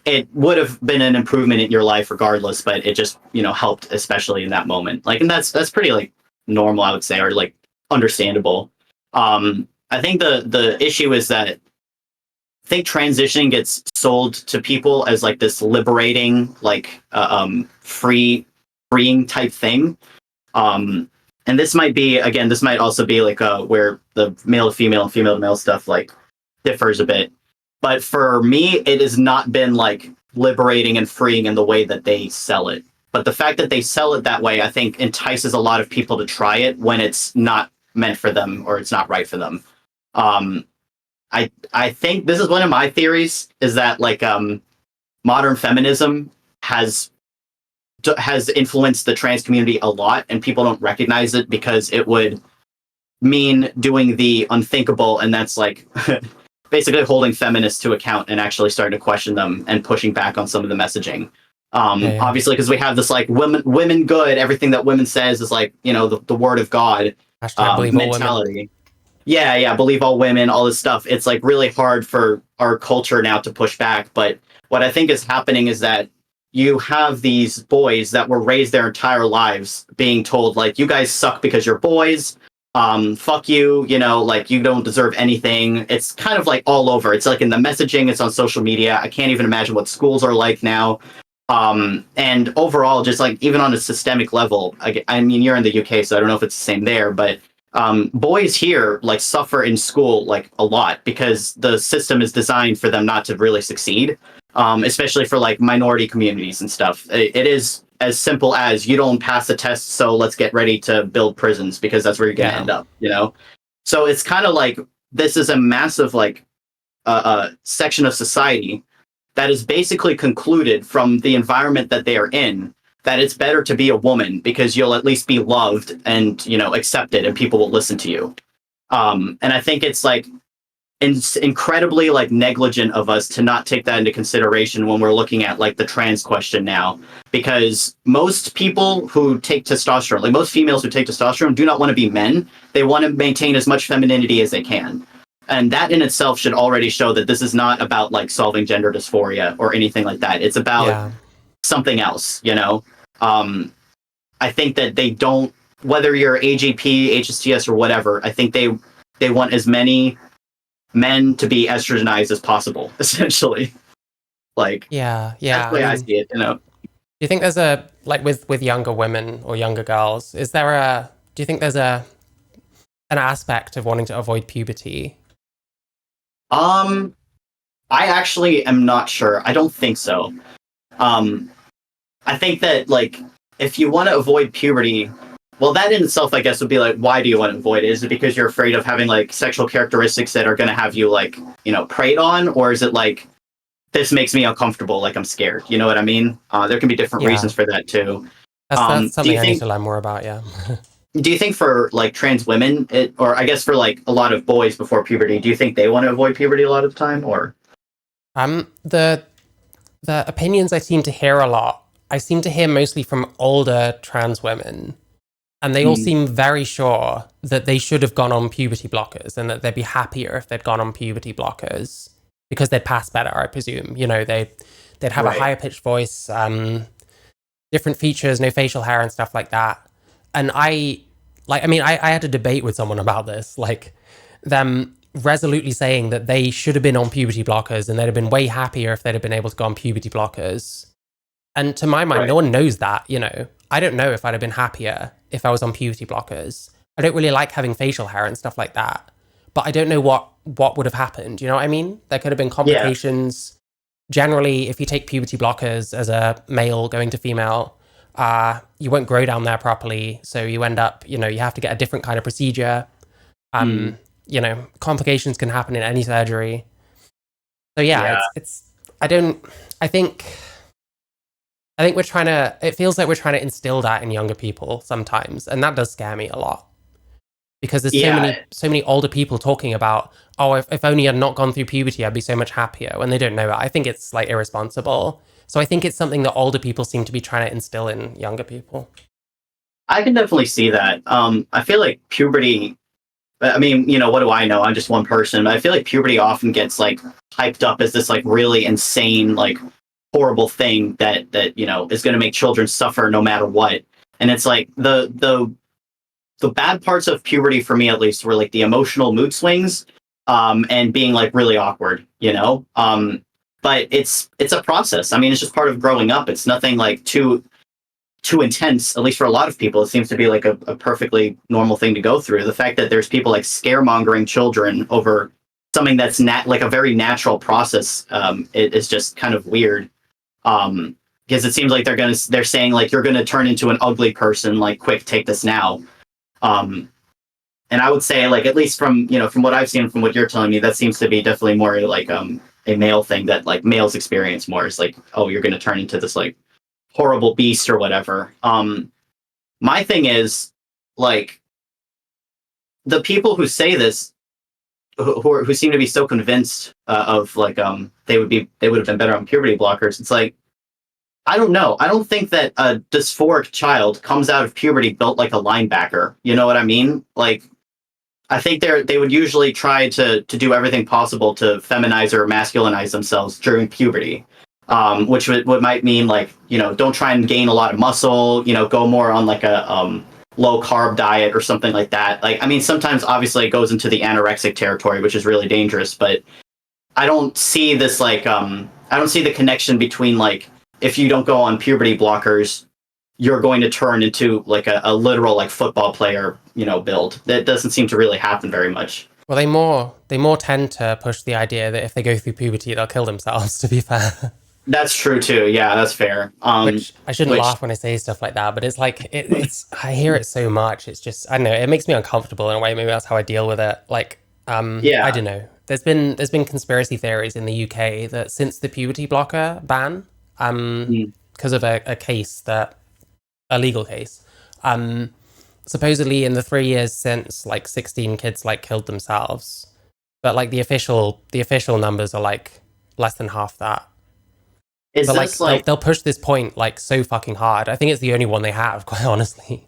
it would have been an improvement in your life regardless, but it just, helped, especially in that moment. Like, and that's pretty like normal, I would say, or like understandable. I think the issue is that I think transitioning gets sold to people as like this liberating, like freeing type thing. And this might be, again, this might also be like where the male to female and female to male stuff like differs a bit. But for me, it has not been like liberating and freeing in the way that they sell it. But the fact that they sell it that way, I think, entices a lot of people to try it when it's not meant for them or it's not right for them. I think this is one of my theories, is that like modern feminism has influenced the trans community a lot, and people don't recognize it because it would mean doing the unthinkable, and that's like basically holding feminists to account and actually starting to question them and pushing back on some of the messaging. Obviously, because we have this like women good, everything that women says is like, you know, the word of God mentality. Yeah, believe all women, all this stuff. It's like really hard for our culture now to push back. But what I think is happening is that you have these boys that were raised their entire lives being told like, you guys suck because you're boys. Fuck you, you know, like you don't deserve anything. It's kind of like all over. It's like in the messaging, it's on social media. I can't even imagine what schools are like now. And overall, just like even on a systemic level, I mean, you're in the UK, so I don't know if it's the same there, but boys here like suffer in school like a lot because the system is designed for them not to really succeed, especially for like minority communities and stuff. It is as simple as you don't pass the test, so let's get ready to build prisons because that's where you're going to end up, you know? So it's kind of like this is a massive like section of society that is basically concluded from the environment that they are in that it's better to be a woman because you'll at least be loved and, you know, accepted and people will listen to you. And I think it's like incredibly like negligent of us to not take that into consideration when we're looking at like the trans question now, because most people who take testosterone, like most females who take testosterone, do not want to be men. They want to maintain as much femininity as they can. And that in itself should already show that this is not about like solving gender dysphoria or anything like that. It's about something else, you know? I think that they don't, whether you're AGP, HSTS, or whatever, I think they want as many men to be estrogenized as possible, essentially. Like, that's the way I see it, you know? Do you think there's a, like with younger women or younger girls, do you think there's an aspect of wanting to avoid puberty? I actually am not sure. I don't think so. I think that like if you want to avoid puberty, well, that in itself, I guess, would be like, why do you want to avoid it? Is it because you're afraid of having like sexual characteristics that are going to have you like, you know, preyed on, or is it like this makes me uncomfortable, like I'm scared? You know what I mean? There can be different reasons for that too. That's something I need to learn more about. Yeah. Do you think for like trans women, or I guess for like a lot of boys before puberty, do you think they want to avoid puberty a lot of the time, or? The opinions I seem to hear a lot, I seem to hear mostly from older trans women, and they all seem very sure that they should have gone on puberty blockers and that they'd be happier if they'd gone on puberty blockers because they'd pass better, I presume. You know, they'd have a higher pitched voice, different features, no facial hair and stuff like that. And I had a debate with someone about this, like them resolutely saying that they should have been on puberty blockers and they'd have been way happier if they'd have been able to go on puberty blockers. And to my mind, no one knows that, you know. I don't know if I'd have been happier if I was on puberty blockers. I don't really like having facial hair and stuff like that. But I don't know what would have happened, you know what I mean? There could have been complications. Generally, if you take puberty blockers as a male going to female, you won't grow down there properly. So you end up, you know, you have to get a different kind of procedure. You know, complications can happen in any surgery. So I think it feels like we're trying to instill that in younger people sometimes. And that does scare me a lot. Because there's so many older people talking about, oh, if only I'd not gone through puberty, I'd be so much happier, when they don't know it. I think it's like irresponsible. So I think it's something that older people seem to be trying to instill in younger people. I can definitely see that. I feel like puberty, I mean, you know, what do I know? I'm just one person. But I feel like puberty often gets like hyped up as this like really insane, like horrible thing that you know is going to make children suffer no matter what. And it's like the the bad parts of puberty for me at least were like the emotional mood swings, and being like really awkward, you know. But it's a process. I mean, it's just part of growing up. It's nothing like too intense. At least for a lot of people, it seems to be like a perfectly normal thing to go through. The fact that there's people like scaremongering children over something that's like a very natural process, it is just kind of weird. Because it seems like they're saying like you're gonna turn into an ugly person. Like, quick, take this now. And I would say, like, at least from from what I've seen, from what you're telling me, that seems to be definitely more like a male thing that like males experience more. Is like, oh, you're gonna turn into this like horrible beast or whatever. My thing is, like, the people who say this, who seem to be so convinced of like they would have been better on puberty blockers. It's like, I don't know. I don't think that a dysphoric child comes out of puberty built like a linebacker. You know what I mean? Like, I think they would usually try to do everything possible to feminize or masculinize themselves during puberty, which what might mean like, don't try and gain a lot of muscle. Go more on like a low carb diet or something like that. Like, I mean, sometimes obviously it goes into the anorexic territory, which is really dangerous. But I don't see this like I don't see the connection between like, if you don't go on puberty blockers, you're going to turn into like a literal like football player, build. That doesn't seem to really happen very much. Well, they more tend to push the idea that if they go through puberty, they'll kill themselves, to be fair. That's true too. Yeah, that's fair. Which I shouldn't laugh when I say stuff like that, but it's like it's I hear it so much. It's just, I don't know, it makes me uncomfortable in a way. Maybe that's how I deal with it. Like, yeah, I don't know. There's been conspiracy theories in the UK that since the puberty blocker ban, because of a legal case, supposedly in the 3 years since, like 16 kids like killed themselves, but like the official numbers are like less than half that. Is but this like they'll push this point like so fucking hard. I think it's the only one they have, quite honestly.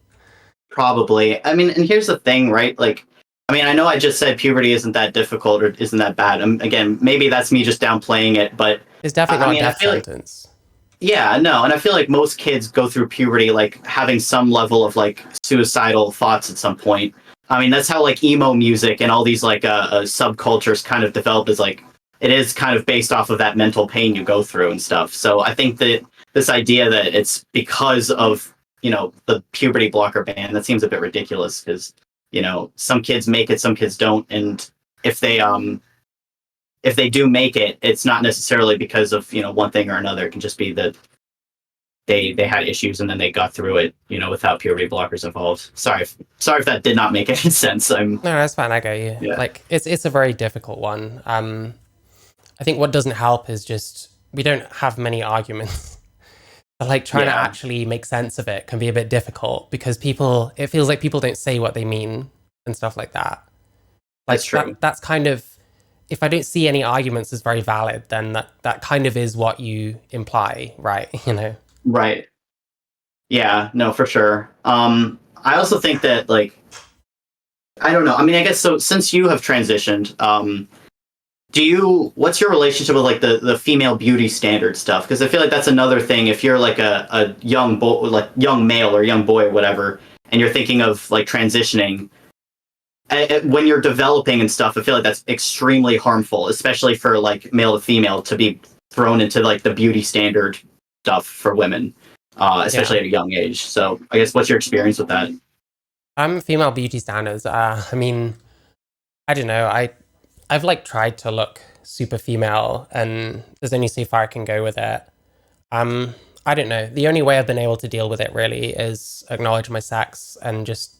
Probably. I mean, and here's the thing, right? Like, I mean, I know I just said puberty isn't that difficult or isn't that bad. Again, maybe that's me just downplaying it, but it's definitely not a death sentence. Yeah, no, and I feel like most kids go through puberty like having some level of like suicidal thoughts at some point. I mean, that's how like emo music and all these like subcultures kind of developed, as like it is kind of based off of that mental pain you go through and stuff. So I think that this idea that it's because of the puberty blocker ban, that seems a bit ridiculous, because some kids make it, some kids don't, and if they do make it, it's not necessarily because of one thing or another. It can just be that they had issues and then they got through it without puberty blockers involved. Sorry if that did not make any sense. No, that's fine. I get you. Yeah. Like it's a very difficult one. I think what doesn't help is just we don't have many arguments. But like trying to actually make sense of it can be a bit difficult, because it feels like people don't say what they mean and stuff like that. Like, that's true. That's kind of, if I don't see any arguments as very valid, then that kind of is what you imply, right? Right. Yeah, no, for sure. I also think that, like, I don't know. I mean, I guess so. Since you have transitioned, what's your relationship with like the female beauty standard stuff? Because I feel like that's another thing. If you're like a young boy, like young male or young boy or whatever, and you're thinking of like transitioning, when you're developing and stuff, I feel like that's extremely harmful, especially for like male to female, to be thrown into like the beauty standard stuff for women, especially at a young age. So I guess, what's your experience with that? Female beauty standards. I mean, I don't know. I've like tried to look super female, and there's only so far I can go with it. I don't know. The only way I've been able to deal with it really is acknowledge my sex and just,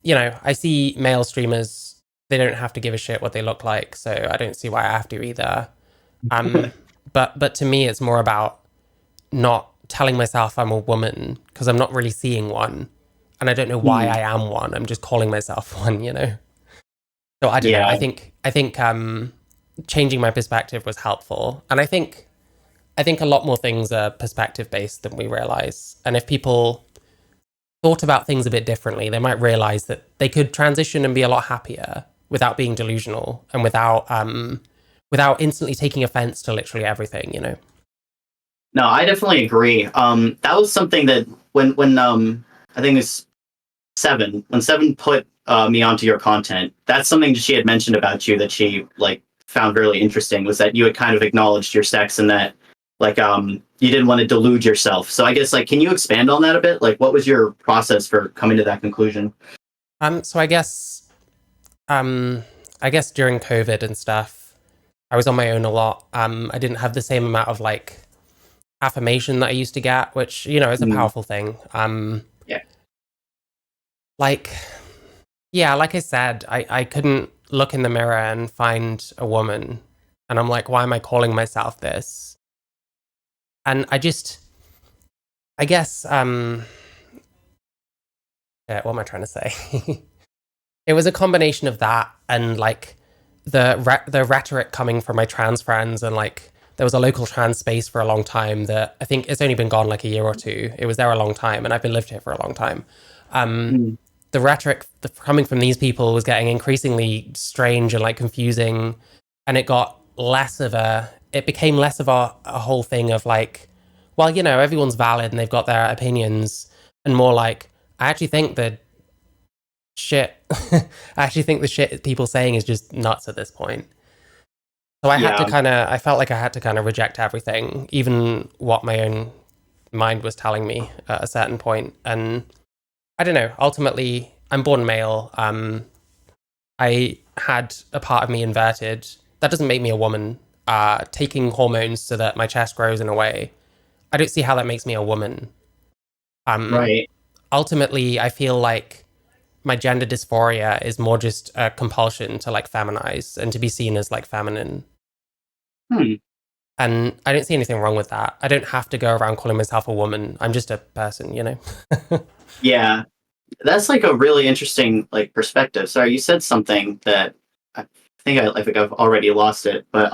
I see male streamers, they don't have to give a shit what they look like, so I don't see why I have to either. But to me, it's more about not telling myself I'm a woman, because I'm not really seeing one, and I don't know why I am one. I'm just calling myself one, So I don't know. I think changing my perspective was helpful, and I think a lot more things are perspective based than we realize. And if people thought about things a bit differently, they might realize that they could transition and be a lot happier without being delusional and without instantly taking offense to literally everything. No, I definitely agree. That was something that when I think it's when Seven put me onto your content, that's something she had mentioned about you that she like found really interesting, was that you had kind of acknowledged your sex and that like you didn't want to delude yourself. So I guess like can you expand on that a bit? Like what was your process for coming to that conclusion? So I guess during COVID and stuff, I was on my own a lot. I didn't have the same amount of like affirmation that I used to get, which, you know, is a powerful thing. Yeah. Like, yeah, like I said, I couldn't look in the mirror and find a woman. And I'm like, why am I calling myself this? And I guess, what am I trying to say? It was a combination of that and like the rhetoric coming from my trans friends, and like there was a local trans space for a long time that I think it's only been gone like a year or two. It was there a long time, and I've been lived here for a long time. The rhetoric coming from these people was getting increasingly strange and like confusing, and it became less of a whole thing of like, well, you know, everyone's valid and they've got their opinions, and more like, I actually think that shit I actually think the shit people saying is just nuts at this point. So I felt like I had to kind of reject everything, even what my own mind was telling me at a certain point. And I don't know, ultimately I'm born male. I had a part of me inverted. That doesn't make me a woman. Taking hormones so that my chest grows in a way, I don't see how that makes me a woman. Right. Ultimately I feel like my gender dysphoria is more just a compulsion to like feminize and to be seen as like feminine. And I don't see anything wrong with that. I don't have to go around calling myself a woman. I'm just a person, you know? Yeah. That's like a really interesting like perspective. Sorry, you said something that I think I've already lost it, but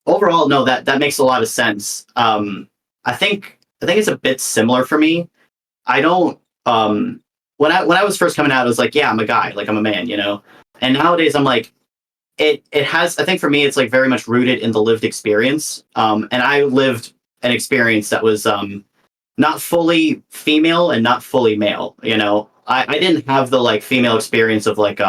overall, no, that makes a lot of sense. I think it's a bit similar for me. I don't when I was first coming out, I was like, yeah, I'm a guy, like I'm a man, you know. And nowadays, I'm like, it has. I think for me, it's like very much rooted in the lived experience. And I lived an experience that was not fully female and not fully male. You know, I didn't have the like female experience of like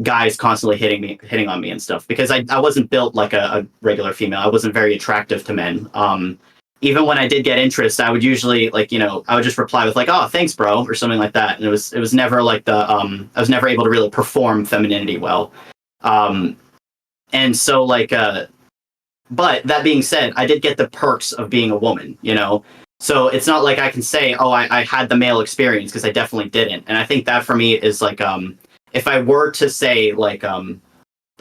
guys constantly hitting on me and stuff, because I wasn't built like a regular female. I wasn't very attractive to men. Even when I did get interest, I would usually like, you know, I would just reply with like, "Oh, thanks, bro," or something like that. And it was never like I was never able to really perform femininity well. And so like but that being said, I did get the perks of being a woman, you know. So it's not like I can say, "Oh, I had the male experience," because I definitely didn't. And I think that for me is like if I were to say like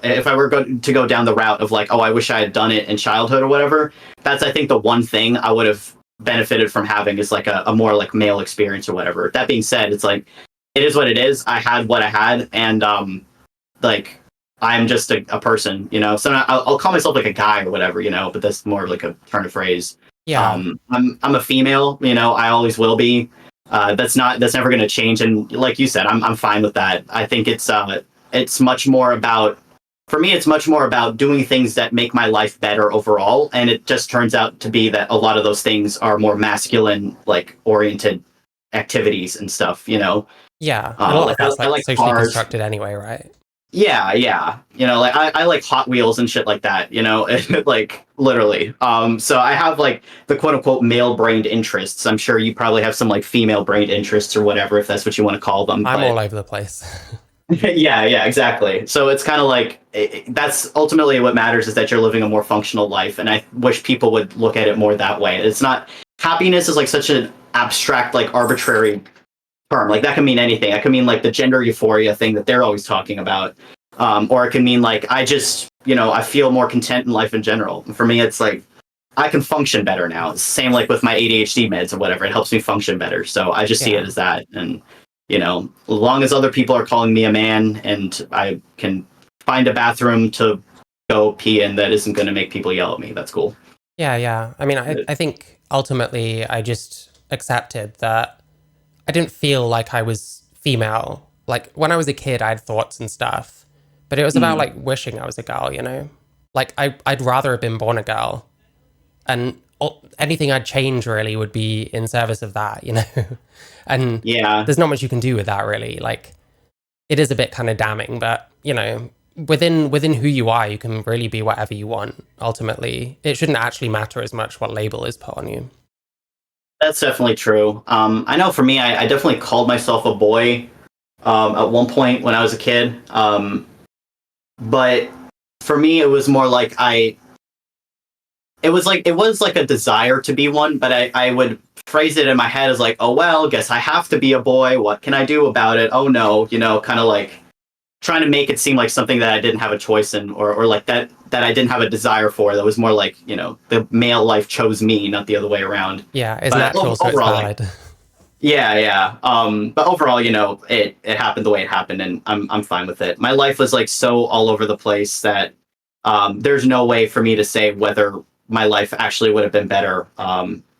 if I were to go down the route of like, oh, I wish I had done it in childhood or whatever, that's I think the one thing I would have benefited from having is like a more like male experience or whatever. That being said, it's like it is what it is. I had what I had, and like I'm just a person, you know. So I'll call myself like a guy or whatever, you know, but that's more like a turn of phrase. Yeah. I'm a female, you know. I always will be. That's never going to change. And like you said, I'm fine with that. I think it's much more about. For me, it's much more about doing things that make my life better overall, and it just turns out to be that a lot of those things are more masculine, like oriented activities and stuff. You know. Yeah, a lot like, of that's I like like socially cars. constructed anyway, right? Yeah, yeah. You know, like I like Hot Wheels and shit like that. You know, like literally. So I have like the quote unquote male brained interests. I'm sure you probably have some like female brained interests or whatever, if that's what you want to call them. I'm all over the place. Yeah, exactly. So it's kind of like that's ultimately what matters, is that you're living a more functional life, and I wish people would look at it more that way. It's not happiness is like such an abstract, like arbitrary term. Like that can mean anything. That can mean like the gender euphoria thing that they're always talking about, or it can mean like I just I feel more content in life in general. And for me, it's like I can function better now. It's the same like with my ADHD meds or whatever. It helps me function better. So I just see it as that, and as long as other people are calling me a man and I can find a bathroom to go pee in that isn't going to make people yell at me, that's cool. Yeah. I mean, I think ultimately I just accepted that I didn't feel like I was female. Like when I was a kid, I had thoughts and stuff, but it was about like wishing I was a girl, Like I'd rather have been born a girl. And anything I'd change really would be in service of that, you know. And Yeah. there's not much you can do with that really. Like, it is a bit kind of damning, but you know, within who you are, you can really be whatever you want. Ultimately, it shouldn't actually matter as much what label is put on you. That's definitely true. I know for me, I definitely called myself a boy at one point when I was a kid. But for me, it was more like it was like a desire to be one, but I would phrase it in my head as like, oh well, guess I have to be a boy. What can I do about it? Oh no, you know, kind of like trying to make it seem like something that I didn't have a choice in, or like that I didn't have a desire for. That was more like, you know, the male life chose me, not the other way around. Yeah, it's But natural, so it's overall, valid. Yeah. But overall, you know, it happened the way it happened, and I'm fine with it. My life was like so all over the place that there's no way for me to say whether my life actually would have been better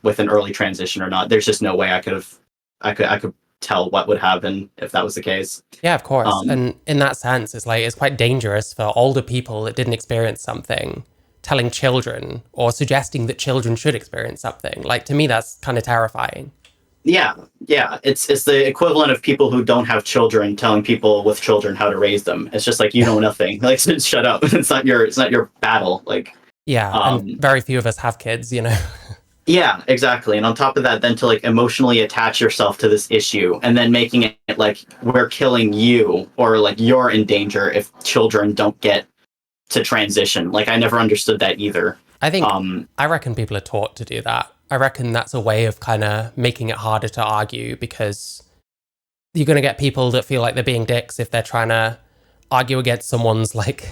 with an early transition or not. There's just no way I could tell what would happen if that was the case. Yeah, of course. And in that sense, it's like, it's quite dangerous for older people that didn't experience something telling children or suggesting that children should experience something. Like, to me, that's kind of terrifying. Yeah. It's the equivalent of people who don't have children telling people with children how to raise them. It's just like, you know nothing. Like, shut up. It's not your battle. Like, Yeah, and very few of us have kids, you know. yeah, exactly. And on top of that, then to like emotionally attach yourself to this issue and then making it like we're killing you or like you're in danger if children don't get to transition. Like, I never understood that either. I think, I reckon people are taught to do that. I reckon that's a way of kind of making it harder to argue, because you're going to get people that feel like they're being dicks if they're trying to argue against someone's like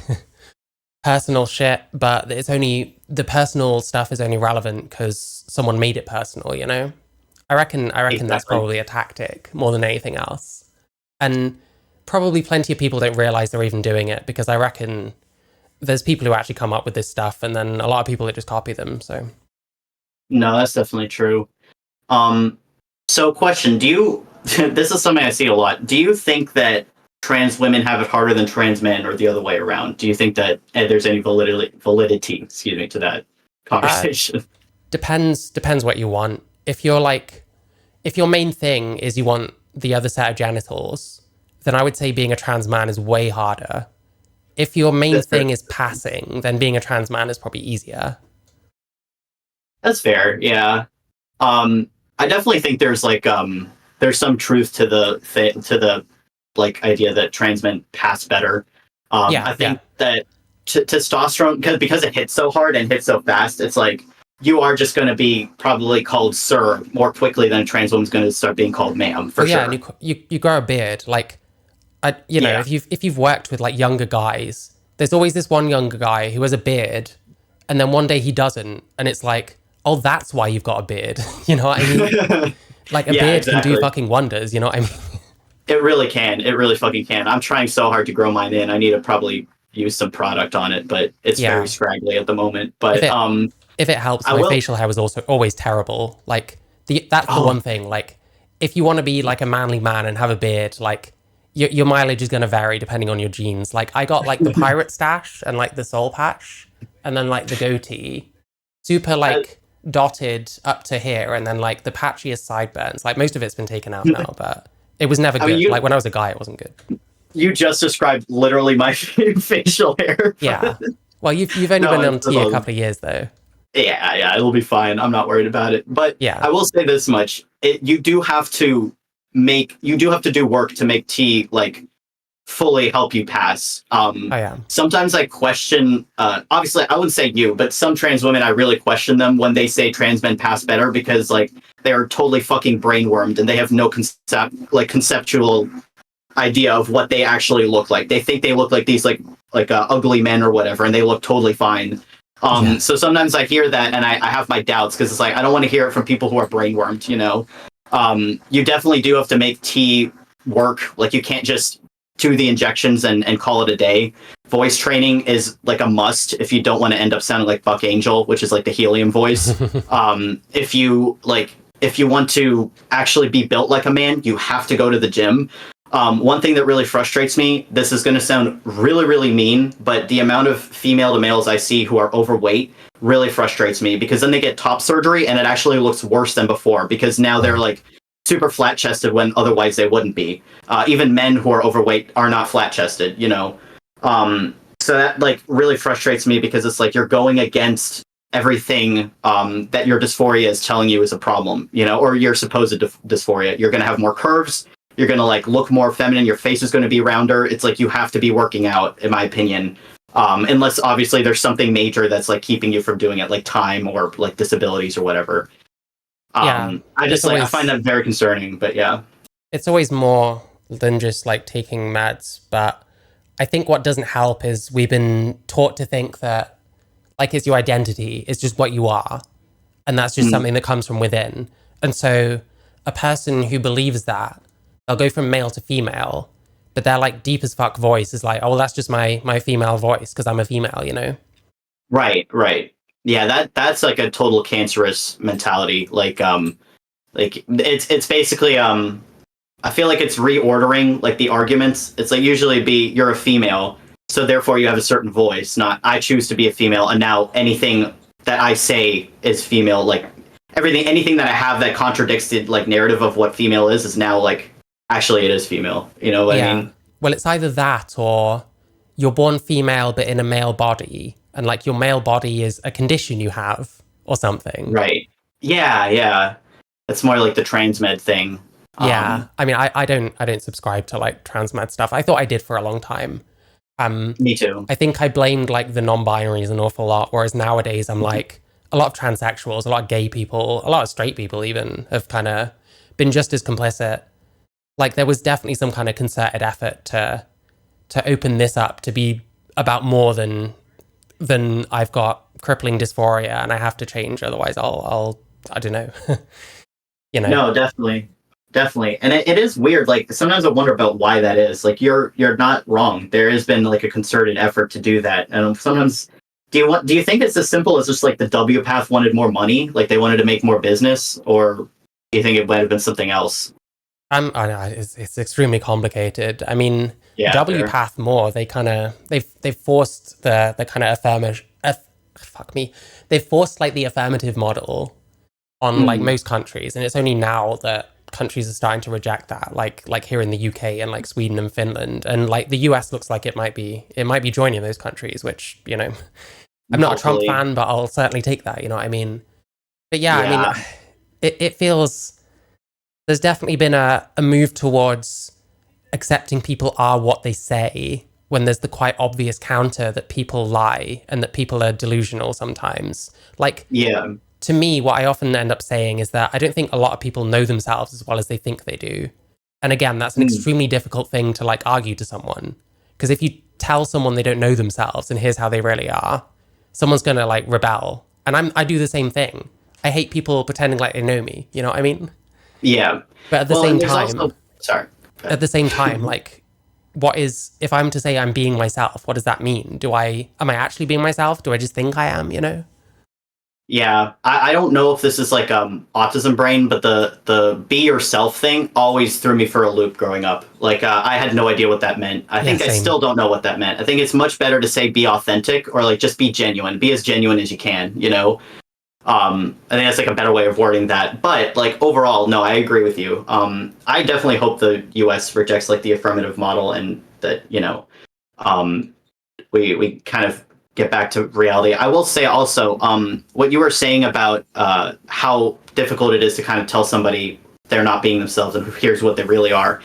personal shit, but the personal stuff is only relevant because someone made it personal, you know? I reckon Exactly. That's probably a tactic more than anything else. And probably plenty of people don't realize they're even doing it, because I reckon there's people who actually come up with this stuff, and then a lot of people that just copy them, so. No, that's definitely true. So question, do you this is something I see a lot. Do you think that trans women have it harder than trans men, or the other way around? Do you think that there's any validity, excuse me, to that conversation? Depends what you want. If your main thing is you want the other set of genitals, then I would say being a trans man is way harder. If your main thing is passing, then being a trans man is probably easier. That's fair, yeah. I definitely think there's like there's some truth to the like idea that trans men pass better. I think that testosterone, because it hits so hard and hits so fast, it's like you are just going to be probably called sir more quickly than a trans woman's going to start being called ma'am, for sure. Yeah, and you grow a beard. Like, if you've worked with like younger guys, there's always this one younger guy who has a beard, and then one day he doesn't, and it's like, oh, that's why you've got a beard. You know what I mean? Like, a beard can do fucking wonders, you know what I mean? It really can. It really fucking can. I'm trying so hard to grow mine in. I need to probably use some product on it, but it's very scraggly at the moment. But if it helps, my facial hair was also always terrible. Like, that's the one thing. Like, if you want to be like a manly man and have a beard, like, your mileage is going to vary depending on your genes. Like, I got like the pirate stash and like the soul patch, and then like the goatee, super like dotted up to here, and then like the patchiest sideburns. Like, most of it's been taken out now, but it was never good. Like, when I was a guy, it wasn't good. You just described literally my facial hair. Yeah. Well, you've only been on T a couple of years though. Yeah, it'll be fine. I'm not worried about it. But yeah, I will say this much: you do have to do work to make T like fully help you pass. Sometimes I question. Obviously, I wouldn't say you, but some trans women, I really question them when they say trans men pass better, because like they are totally fucking brainwormed and they have no conceptual idea of what they actually look like. They think they look like these like ugly men or whatever, and they look totally fine. So sometimes I hear that and I have my doubts, because it's like, I don't want to hear it from people who are brainwormed, you know? You definitely do have to make T work. Like, you can't just do the injections and call it a day. Voice training is like a must if you don't want to end up sounding like Buck Angel, which is like the helium voice. If you want to actually be built like a man, you have to go to the gym. One thing that really frustrates me, this is going to sound really, really mean, but the amount of female to males I see who are overweight really frustrates me, because then they get top surgery and it actually looks worse than before, because now they're like super flat chested when otherwise they wouldn't be. Even men who are overweight are not flat chested, you know? So that like really frustrates me, because it's like you're going against everything that your dysphoria is telling you is a problem, you know, or your supposed dysphoria. You're going to have more curves. You're going to like look more feminine. Your face is going to be rounder. It's like you have to be working out, in my opinion. Unless obviously there's something major that's like keeping you from doing it, like time or like disabilities or whatever. Yeah, I just it's always, I find that very concerning, but yeah. it's always more than just like taking meds. But I think what doesn't help is we've been taught to think that like it's your identity, it's just what you are. And that's just something that comes from within. And so a person who believes that, they'll go from male to female, but their like deep as fuck voice is like, oh, well, that's just my female voice because I'm a female, you know? Right, right. Yeah, that's like a total cancerous mentality. Like it's basically I feel like it's reordering like the arguments. It's like usually be you're a female, so therefore you have a certain voice, not I choose to be a female and now anything that I say is female, like anything that I have that contradicts the like narrative of what female is now like actually it is female. You know what I mean? Well, it's either that or you're born female but in a male body, and like your male body is a condition you have or something. Right. Yeah, yeah. It's more like the transmed thing. Yeah. I mean, I don't subscribe to like transmed stuff. I thought I did for a long time. Me too. I think I blamed like the non-binaries an awful lot, whereas nowadays I'm like a lot of transsexuals, a lot of gay people, a lot of straight people even have kind of been just as complicit. Like there was definitely some kind of concerted effort to open this up to be about more than I've got crippling dysphoria and I have to change, otherwise I'll I don't know. You know. No, definitely. Definitely. And it is weird. Like sometimes I wonder about why that is. Like you're not wrong. There has been like a concerted effort to do that. And sometimes do you think it's as simple as just like the WPATH wanted more money? Like they wanted to make more business, or do you think it might have been something else? I know it's extremely complicated. I mean, Yeah, WPATH more, they've forced the kind of they've forced like the affirmative model on like most countries, and it's only now that countries are starting to reject that, like here in the UK and like Sweden and Finland, and like the US looks like it might be joining those countries, which, you know, I'm not a Trump fan, but I'll certainly take that, you know what I mean? But yeah. I mean, it feels there's definitely been a move towards accepting people are what they say, when there's the quite obvious counter that people lie and that people are delusional sometimes. Like, yeah. To me, what I often end up saying is that I don't think a lot of people know themselves as well as they think they do. And again, that's an extremely difficult thing to like argue to someone. Because if you tell someone they don't know themselves and here's how they really are, someone's going to like rebel. And I do the same thing. I hate people pretending like they know me. You know what I mean? Yeah. But at the same time, at the same time, like, if I'm to say I'm being myself, what does that mean? Am I actually being myself? Do I just think I am, you know? Yeah, I don't know if this is like autism brain, but the be yourself thing always threw me for a loop growing up. Like I had no idea what that meant. I think I still don't know what that meant. I think it's much better to say be authentic, or like just be genuine. Be as genuine as you can, you know? I think that's like a better way of wording that. But like overall, no, I agree with you. I definitely hope the US rejects like the affirmative model, and that, you know, we kind of get back to reality. I will say also, what you were saying about how difficult it is to kind of tell somebody they're not being themselves and here's what they really are.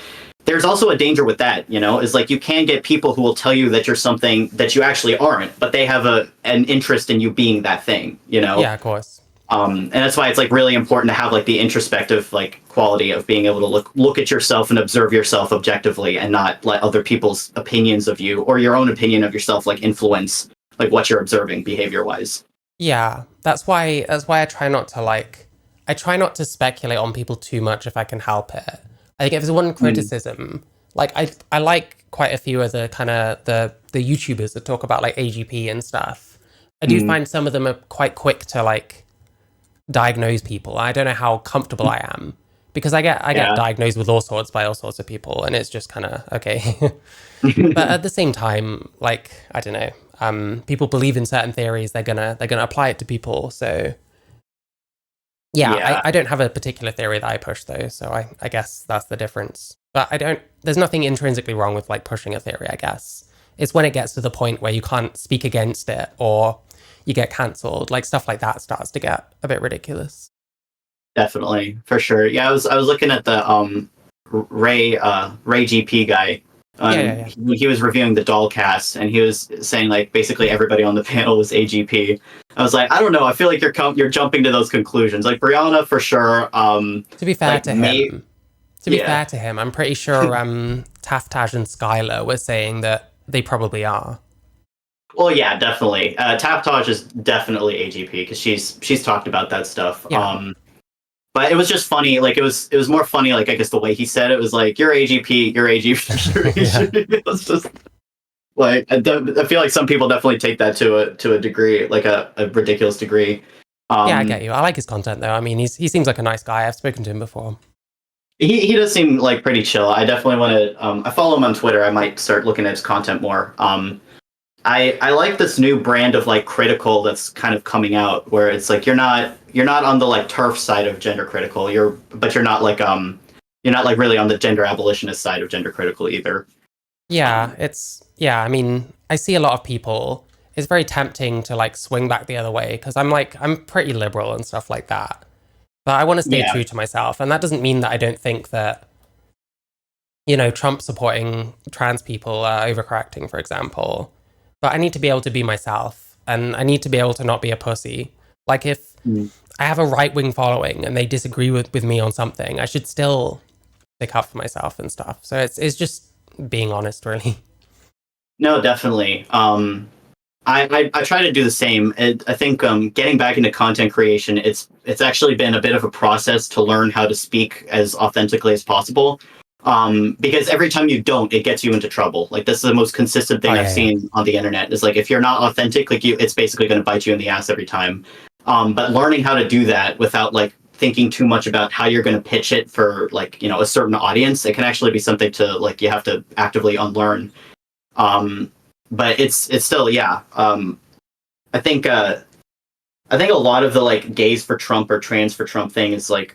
There's also a danger with that, you know, is like you can get people who will tell you that you're something that you actually aren't, but they have an interest in you being that thing, you know? Yeah, of course. And that's why it's like really important to have like the introspective like quality of being able to look at yourself and observe yourself objectively, and not let other people's opinions of you or your own opinion of yourself like influence like what you're observing behavior wise. Yeah, that's why I try not to speculate on people too much if I can help it. I think if there's one criticism, like I like quite a few of the kind of the YouTubers that talk about like AGP and stuff. I do find some of them are quite quick to like diagnose people. I don't know how comfortable I am, because I get Yeah. diagnosed with all sorts by all sorts of people, and it's just kind of okay. But at the same time, like, I don't know, people believe in certain theories, they're gonna apply it to people. So yeah, Yeah. I don't have a particular theory that I push though, so I guess that's the difference. But there's nothing intrinsically wrong with like pushing a theory, I guess. It's when it gets to the point where you can't speak against it or you get cancelled, like stuff like that starts to get a bit ridiculous. Definitely, for sure. Yeah, I was looking at the Ray GP guy. Yeah. He was reviewing the doll cast, and he was saying like basically everybody on the panel was AGP. I was like, I don't know. I feel like you're jumping to those conclusions. Like Brianna for sure. To be fair like, to him, Yeah. I'm pretty sure Taftaj and Skylar were saying that they probably are. Well, yeah, definitely. Taptage is definitely AGP because she's talked about that stuff. Yeah. But it was just funny. Like it was more funny. Like I guess the way he said it was like you're AGP, you're AGP, you're AGP. It was just like I feel like some people definitely take that to a degree, like a ridiculous degree. Yeah, I get you. I like his content though. I mean, he seems like a nice guy. I've spoken to him before. He does seem like pretty chill. I definitely want to. I follow him on Twitter. I might start looking at his content more. I like this new brand of like critical that's kind of coming out where it's like you're not on the like turf side of gender critical. You're not like really on the gender abolitionist side of gender critical either. Yeah, I mean, I see a lot of people. It's very tempting to like swing back the other way because I'm pretty liberal and stuff like that. But I want to stay true to myself, and that doesn't mean that I don't think that Trump supporting trans people are overcorrecting, for example. But I need to be able to be myself, and I need to be able to not be a pussy. Like if I have a right-wing following and they disagree with me on something, I should still stick up for myself and stuff. So it's just being honest, really. No, definitely. I try to do the same. I think getting back into content creation, it's actually been a bit of a process to learn how to speak as authentically as possible. Because every time you don't, it gets you into trouble. Like this is the most consistent thing I've seen on the internet. Is like if you're not authentic, like it's basically going to bite you in the ass every time. But learning how to do that without like thinking too much about how you're going to pitch it for like a certain audience, it can actually be something to like you have to actively unlearn. But it's still I think a lot of the like gays for Trump or trans for Trump thing is like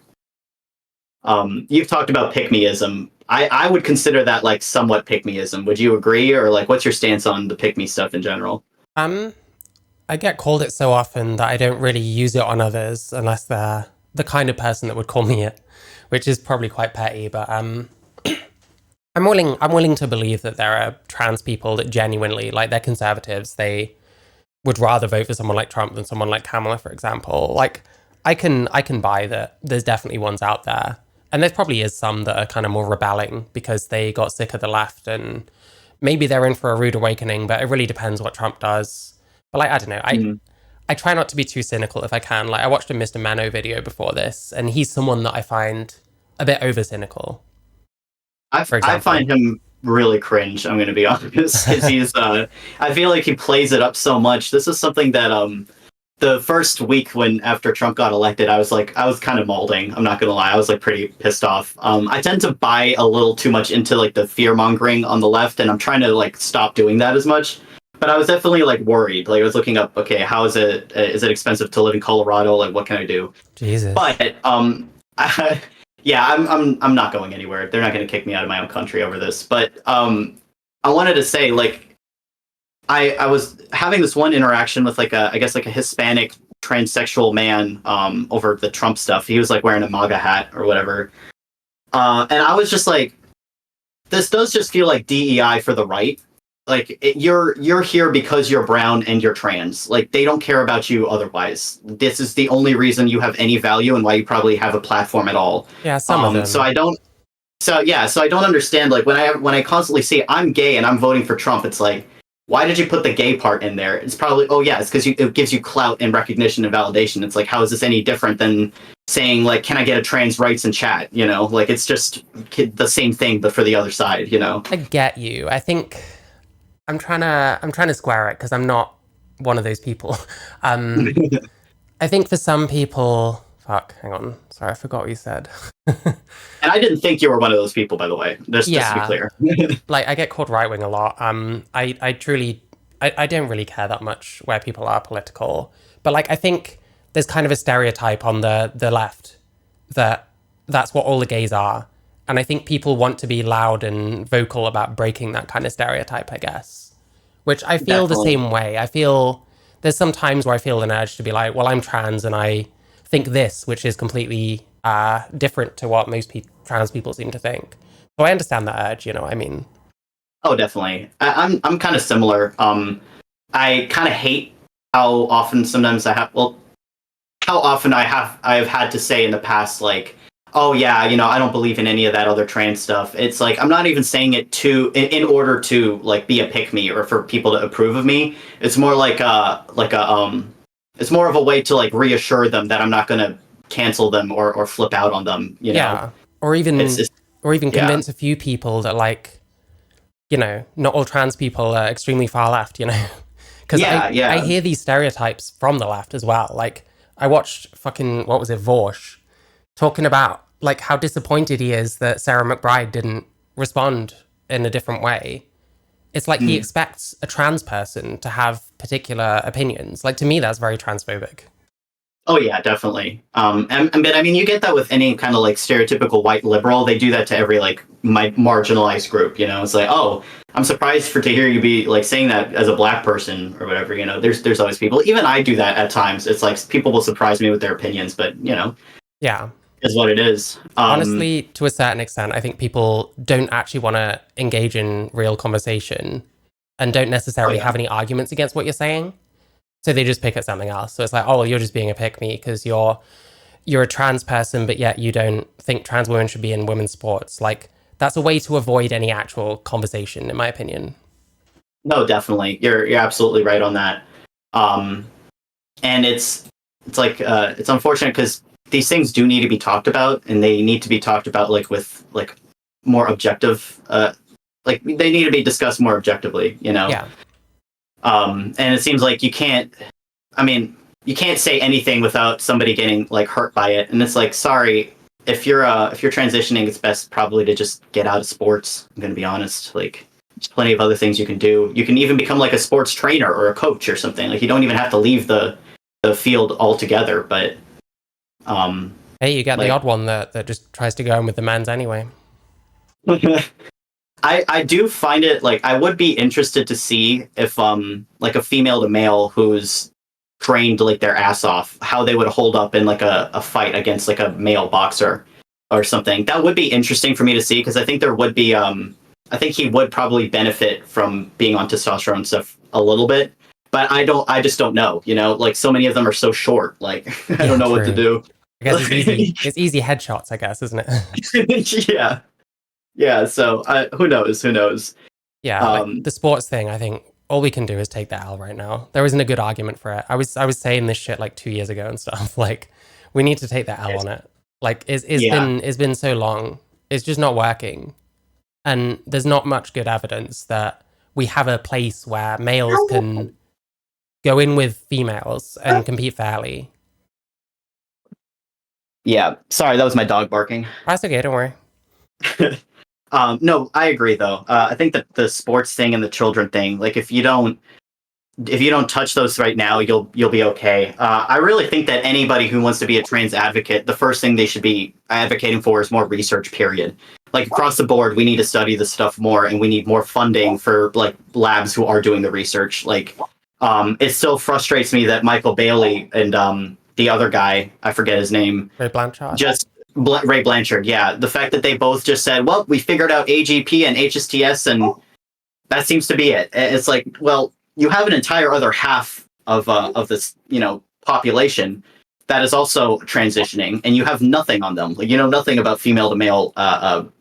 you've talked about pick-meism. I would consider that like somewhat pick-meism. Would you agree, or like what's your stance on the pick-me stuff in general? I get called it so often that I don't really use it on others unless they're the kind of person that would call me it, which is probably quite petty. But I'm willing to believe that there are trans people that genuinely, like, they're conservatives. They would rather vote for someone like Trump than someone like Kamala, for example. Like, I can buy that. There's definitely ones out there. And there probably is some that are kind of more rebelling because they got sick of the left and maybe they're in for a rude awakening, but it really depends what Trump does. But like, I don't know. I try not to be too cynical if I can. Like I watched a Mr. Mano video before this and he's someone that I find a bit over cynical. I find him really cringe, I'm going to be honest. 'Cause he's, I feel like he plays it up so much. This is something that the first week after Trump got elected, I was kind of molding. I'm not gonna lie, I was like pretty pissed off. I tend to buy a little too much into like the fear mongering on the left, and I'm trying to like stop doing that as much. But I was definitely like worried. Like I was looking up, okay, how is it? Is it expensive to live in Colorado? Like what can I do? Jesus. But yeah, I'm not going anywhere. They're not gonna kick me out of my own country over this. But I wanted to say like. I was having this one interaction with like a Hispanic transsexual man over the Trump stuff. He was like wearing a MAGA hat or whatever. And I was just like, this does just feel like DEI for the right. Like you're here because you're brown and you're trans. Like they don't care about you otherwise. This is the only reason you have any value and why you probably have a platform at all. Yeah, some of them. So I don't understand like when I constantly say I'm gay and I'm voting for Trump, it's like, why did you put the gay part in there? It's probably, it's because it gives you clout and recognition and validation. It's like, how is this any different than saying, like, can I get a trans rights in chat? Like, it's just the same thing, but for the other side, I get you. I think I'm trying to square it because I'm not one of those people. I think for some people, Fuck, hang on. Sorry, I forgot what you said. And I didn't think you were one of those people, by the way. Just to be Yeah. clear. Like, I get called right wing a lot. I truly, I don't really care that much where people are political. But, like, I think there's kind of a stereotype on the left that that's what all the gays are. And I think people want to be loud and vocal about breaking that kind of stereotype, I guess. Which I feel the Definitely. same way. I feel there's some times where I feel an urge to be like, well, I'm trans and I think this, which is completely different to what most trans people seem to think. So I understand that urge, you know what I mean? Oh, definitely. I'm kind of similar. I kind of hate how often sometimes I have. Well, how often I've had to say in the past, like, oh yeah, you know, I don't believe in any of that other trans stuff. It's like I'm not even saying it in order to like be a pick me or for people to approve of me. It's more like it's more of a way to like reassure them that I'm not gonna cancel them or flip out on them. You know, Yeah. Or even it's yeah. convince a few people that, like, you know, not all trans people are extremely far left, you know? Because Yeah, yeah. I hear these stereotypes from the left as well. Like, I watched fucking, what was it, Vorsh, talking about, like, how disappointed he is that Sarah McBride didn't respond in a different way. It's like he expects a trans person to have particular opinions. Like, to me, that's very transphobic. Oh yeah, definitely. But I mean, you get that with any kind of like stereotypical white liberal. They do that to every like marginalized group. You know, it's like, oh, I'm surprised to hear you be like saying that as a black person or whatever. You know, there's always people. Even I do that at times. It's like people will surprise me with their opinions, but you know, Yeah. is what it is. Honestly, to a certain extent, I think people don't actually want to engage in real conversation and don't necessarily have any arguments against what you're saying. So they just pick at something else. So it's like, oh, well, you're just being a pick me because you're a trans person, but yet you don't think trans women should be in women's sports. Like, that's a way to avoid any actual conversation, in my opinion. No, definitely. You're absolutely right on that. And it's like it's unfortunate because these things do need to be talked about, and they need to be talked about like with like more objective. Like they need to be discussed more objectively. You know. Yeah. And it seems like you can't. I mean, you can't say anything without somebody getting like hurt by it, and it's like, sorry, if you're transitioning, it's best probably to just get out of sports. I'm gonna be honest. Like, there's plenty of other things you can do. You can even become like a sports trainer or a coach or something. Like, you don't even have to leave the field altogether. But hey, you get like, the odd one that just tries to go in with the men's anyway. I do find it like I would be interested to see if like a female to male who's trained like their ass off, how they would hold up in like a fight against like a male boxer or something. That would be interesting for me to see because I think there would be I think he would probably benefit from being on testosterone stuff a little bit. But I just don't know, you know, like so many of them are so short, like I don't know what to do. I guess it's easy headshots, I guess, isn't it? Yeah. Yeah, so who knows? Yeah, like the sports thing, I think all we can do is take the L right now. There isn't a good argument for it. I was saying this shit like 2 years ago and stuff. Like, we need to take the L on it. Like, it's been so long. It's just not working. And there's not much good evidence that we have a place where males can go in with females and compete fairly. Yeah, sorry, that was my dog barking. That's okay, don't worry. No, I agree though. I think that the sports thing and the children thing, like if you don't touch those right now, you'll be okay. I really think that anybody who wants to be a trans advocate, the first thing they should be advocating for is more research, period. Like across the board, we need to study this stuff more and we need more funding for like labs who are doing the research. Like it still frustrates me that Michael Bailey and the other guy, I forget his name, Ray Blanchard. Ray Blanchard, yeah. The fact that they both just said, well, we figured out AGP and HSTS and that seems to be it. It's like, well, you have an entire other half of this, you know, population that is also transitioning and you have nothing on them. Like, you know, nothing about female to male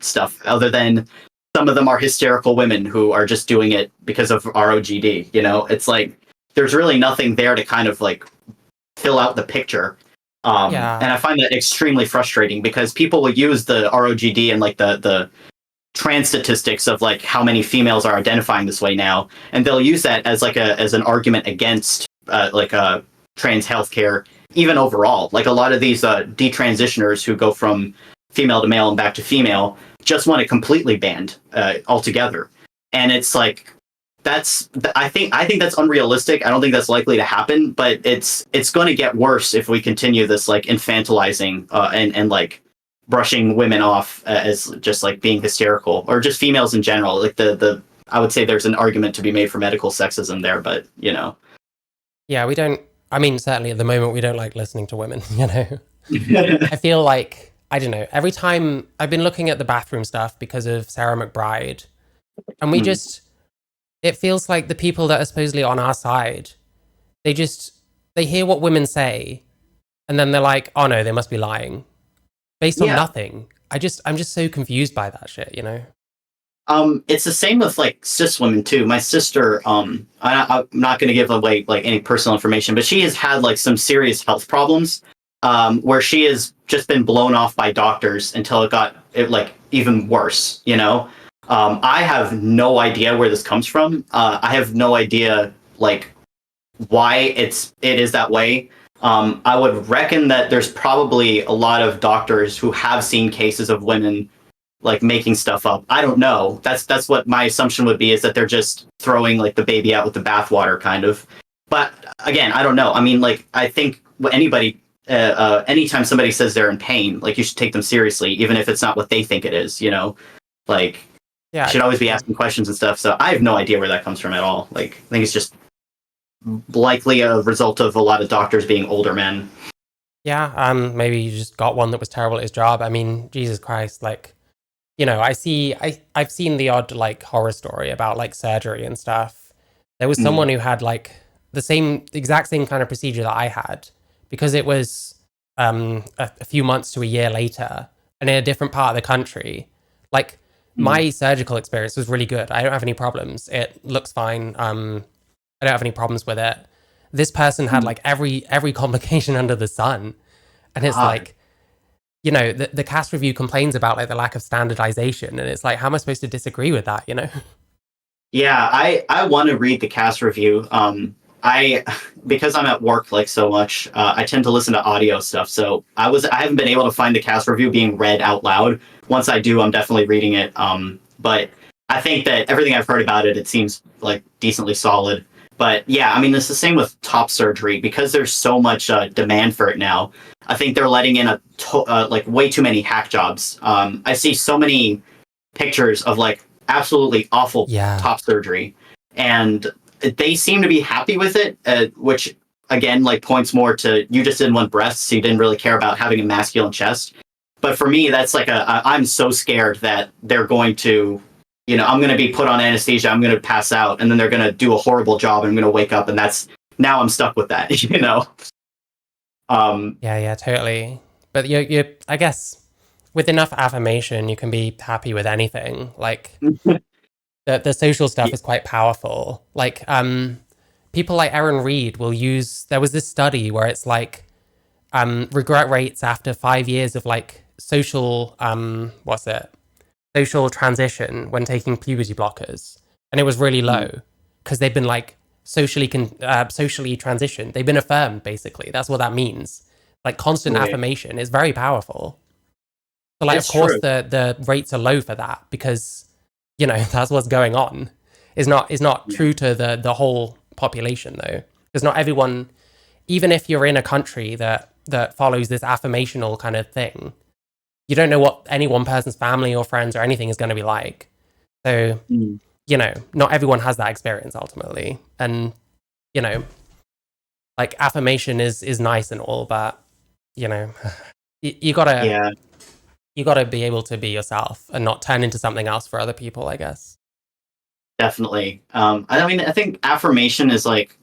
stuff other than some of them are hysterical women who are just doing it because of ROGD, you know? It's like, there's really nothing there to kind of like fill out the picture. And I find that extremely frustrating because people will use the ROGD and like the trans statistics of like how many females are identifying this way now, and they'll use that as like as an argument against trans healthcare, even overall. Like a lot of these detransitioners who go from female to male and back to female just want it completely banned altogether. And it's like I think that's unrealistic. I don't think that's likely to happen, but it's going to get worse if we continue this like infantilizing and like brushing women off as just like being hysterical, or just females in general. Like the I would say there's an argument to be made for medical sexism there, but you know. Yeah, we don't. I mean, certainly at the moment, we don't like listening to women. You know, I feel like I don't know. Every time I've been looking at the bathroom stuff because of Sarah McBride, and we just. It feels like the people that are supposedly on our side, they hear what women say, and then they're like, oh no, they must be lying. Based on nothing. I'm just so confused by that shit, you know? It's the same with like cis women too. My sister, I'm not going to give away like any personal information, but she has had like some serious health problems, where she has just been blown off by doctors until it got like even worse, you know? I have no idea where this comes from. I have no idea like why it is that way. I would reckon that there's probably a lot of doctors who have seen cases of women like making stuff up. I don't know. That's what my assumption would be, is that they're just throwing like the baby out with the bathwater kind of. But again, I don't know. I mean, like I think anybody anytime somebody says they're in pain, like you should take them seriously, even if it's not what they think it is, you know? Like yeah, should always be asking questions and stuff. So I have no idea where that comes from at all. Like, I think it's just likely a result of a lot of doctors being older men. Yeah, maybe you just got one that was terrible at his job. I mean, Jesus Christ, like, you know, I've seen the odd like horror story about like surgery and stuff. There was someone who had like the exact same kind of procedure that I had, because it was a few months to a year later and in a different part of the country. Like, my surgical experience was really good. I don't have any problems. It looks fine. I don't have any problems with it. This person had like every complication under the sun. And it's like, you know, the cast review complains about like the lack of standardization. And it's like, how am I supposed to disagree with that, you know? Yeah, I want to read the cast review. Because I'm at work like so much, I tend to listen to audio stuff. So I haven't been able to find the cast review being read out loud. Once I do, I'm definitely reading it. But I think that everything I've heard about it, it seems like decently solid. But yeah, I mean, it's the same with top surgery, because there's so much demand for it now. I think they're letting in like way too many hack jobs. I see so many pictures of like absolutely awful top surgery, and they seem to be happy with it, which again like points more to, you just didn't want breasts, so you didn't really care about having a masculine chest. But for me, that's like I'm so scared that they're going to, you know, I'm going to be put on anesthesia, I'm going to pass out, and then they're going to do a horrible job, and I'm going to wake up, and now I'm stuck with that, you know? Yeah, totally. But you I guess with enough affirmation, you can be happy with anything. Like, the social stuff is quite powerful. Like, people like Erin Reed will use, there was this study where it's like, regret rates after 5 years of like social transition when taking puberty blockers, and it was really low because they've been like socially transitioned. They've been affirmed, basically. That's what that means. Like, constant affirmation is very powerful. So like, of course, the rates are low for that, because, you know, that's what's going on. Is not true to the whole population, though, because not everyone, even if you're in a country that follows this affirmational kind of thing, you don't know what any one person's family or friends or anything is going to be like. So, you know, not everyone has that experience ultimately. And, you know, like, affirmation is nice and all, but, you know, you gotta be able to be yourself and not turn into something else for other people, I guess. Definitely. I mean, I think affirmation is like,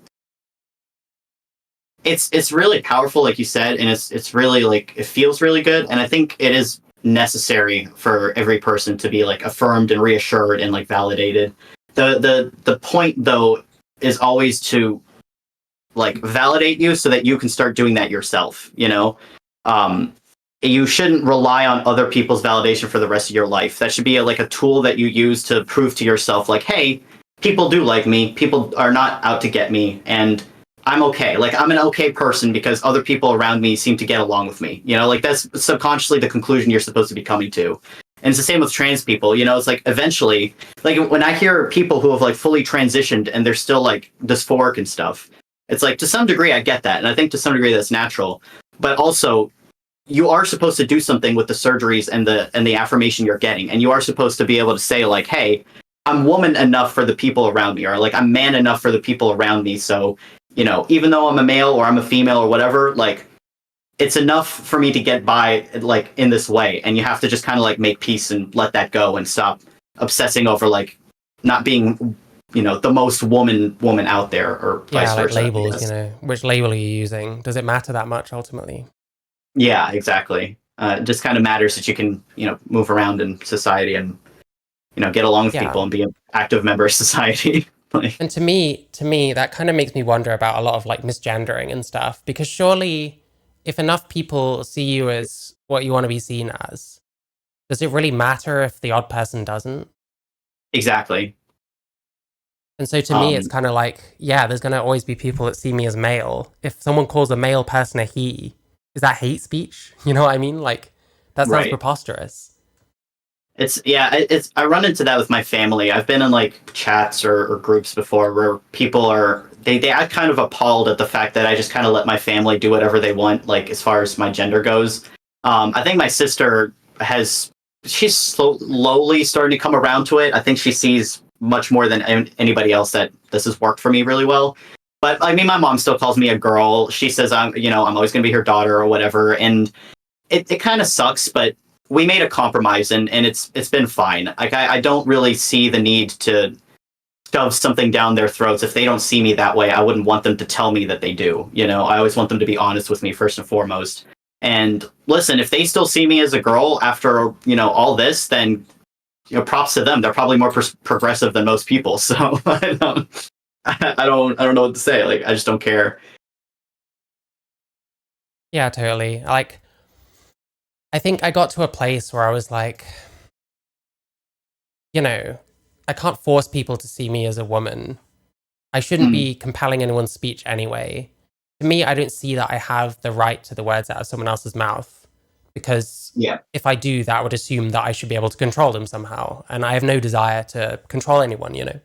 it's really powerful, like you said, and it's really like, it feels really good, and I think it is necessary for every person to be like affirmed and reassured and like validated. The point though is always to like validate you so that you can start doing that yourself, you know? You shouldn't rely on other people's validation for the rest of your life. That should be like a tool that you use to prove to yourself, like, hey, people do like me. People are not out to get me. And I'm okay. Like I'm an okay person because other people around me seem to get along with me. You know, like that's subconsciously the conclusion you're supposed to be coming to. And it's the same with trans people. You know, it's like eventually, like when I hear people who have like fully transitioned and they're still like dysphoric and stuff, it's like to some degree I get that, and I think to some degree that's natural. But also, you are supposed to do something with the surgeries and the affirmation you're getting, and you are supposed to be able to say like, hey, I'm woman enough for the people around me, or like I'm man enough for the people around me. So, you know, even though I'm a male or I'm a female or whatever, like it's enough for me to get by like in this way. And you have to just kind of like make peace and let that go and stop obsessing over like not being, you know, the most woman out there or vice Yeah, like versa. labels, you know, which label are you using? Does it matter that much ultimately? Yeah, exactly. It just kind of matters that you can, you know, move around in society and, you know, get along with Yeah. people and be an active member of society. Like, And to me, that kind of makes me wonder about a lot of like misgendering and stuff, because surely if enough people see you as what you want to be seen as, does it really matter if the odd person doesn't? exactly. And so to me, it's Um, kind of like, yeah, there's going to always be people that see me as male. If someone calls a male person a he, is that hate speech? You know what I mean? Like, that sounds right. preposterous. It's I run into that with my family. I've been in like chats or groups before where people are they act kind of appalled at the fact that I just kind of let my family do whatever they want, like as far as my gender goes. I think my sister has she's slowly starting to come around to it. I think she sees much more than anybody else that this has worked for me really well. But I mean, my mom still calls me a girl. She says I'm, you know, I'm always going to be her daughter or whatever, and it kind of sucks, but we made a compromise and it's been fine. Like I don't really see the need to shove something down their throats. If they don't see me that way, I wouldn't want them to tell me that they do. You know, I always want them to be honest with me first and foremost. And listen, if they still see me as a girl after, you know, all this, then, you know, props to them. They're probably more progressive than most people. So I don't know what to say. Like I just don't care. Yeah, totally. Like, I think I got to a place where I was like, you know, I can't force people to see me as a woman. I shouldn't Mm, be compelling anyone's speech anyway. To me, I don't see that I have the right to the words out of someone else's mouth, because yeah. if I do, that would assume that I should be able to control them somehow. And I have no desire to control anyone, you know?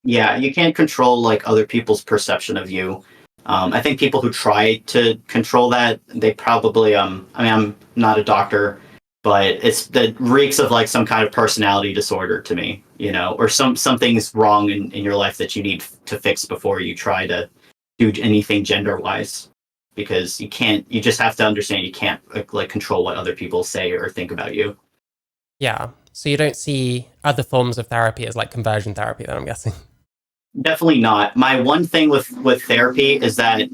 Yeah, you can't control like other people's perception of you. I think people who try to control that, they probably I mean, I'm not a doctor, but it's that reeks of like some kind of personality disorder to me, you know, or something's wrong in your life that you need to fix before you try to do anything gender wise. Because you just have to understand you can't like control what other people say or think about you. Yeah. So you don't see other forms of therapy as like conversion therapy, then I'm guessing. Definitely not. My one thing with therapy is that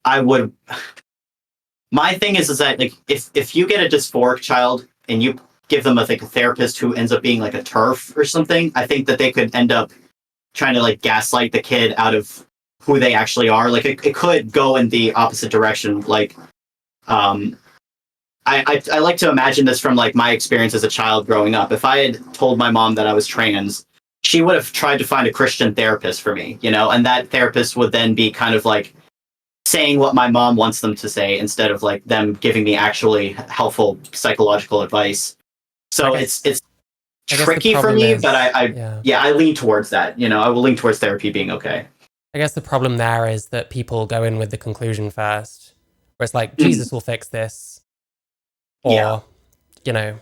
I would my thing is that like if you get a dysphoric child and you give them like a therapist who ends up being like a turf or something, I think that they could end up trying to like gaslight the kid out of who they actually are. Like it could go in the opposite direction. Like um I like to imagine this from like my experience as a child growing up. If I had told my mom that I was trans, she would have tried to find a Christian therapist for me, you know, and that therapist would then be kind of like saying what my mom wants them to say instead of like them giving me actually helpful psychological advice. I So guess it's I guess the tricky for problem me, is, but I yeah. yeah, I lean towards that. You know, I will lean towards therapy being okay. I guess the problem there is that people go in with the conclusion first, where it's like, Mhm. Jesus will fix this. Yeah. Or, you know,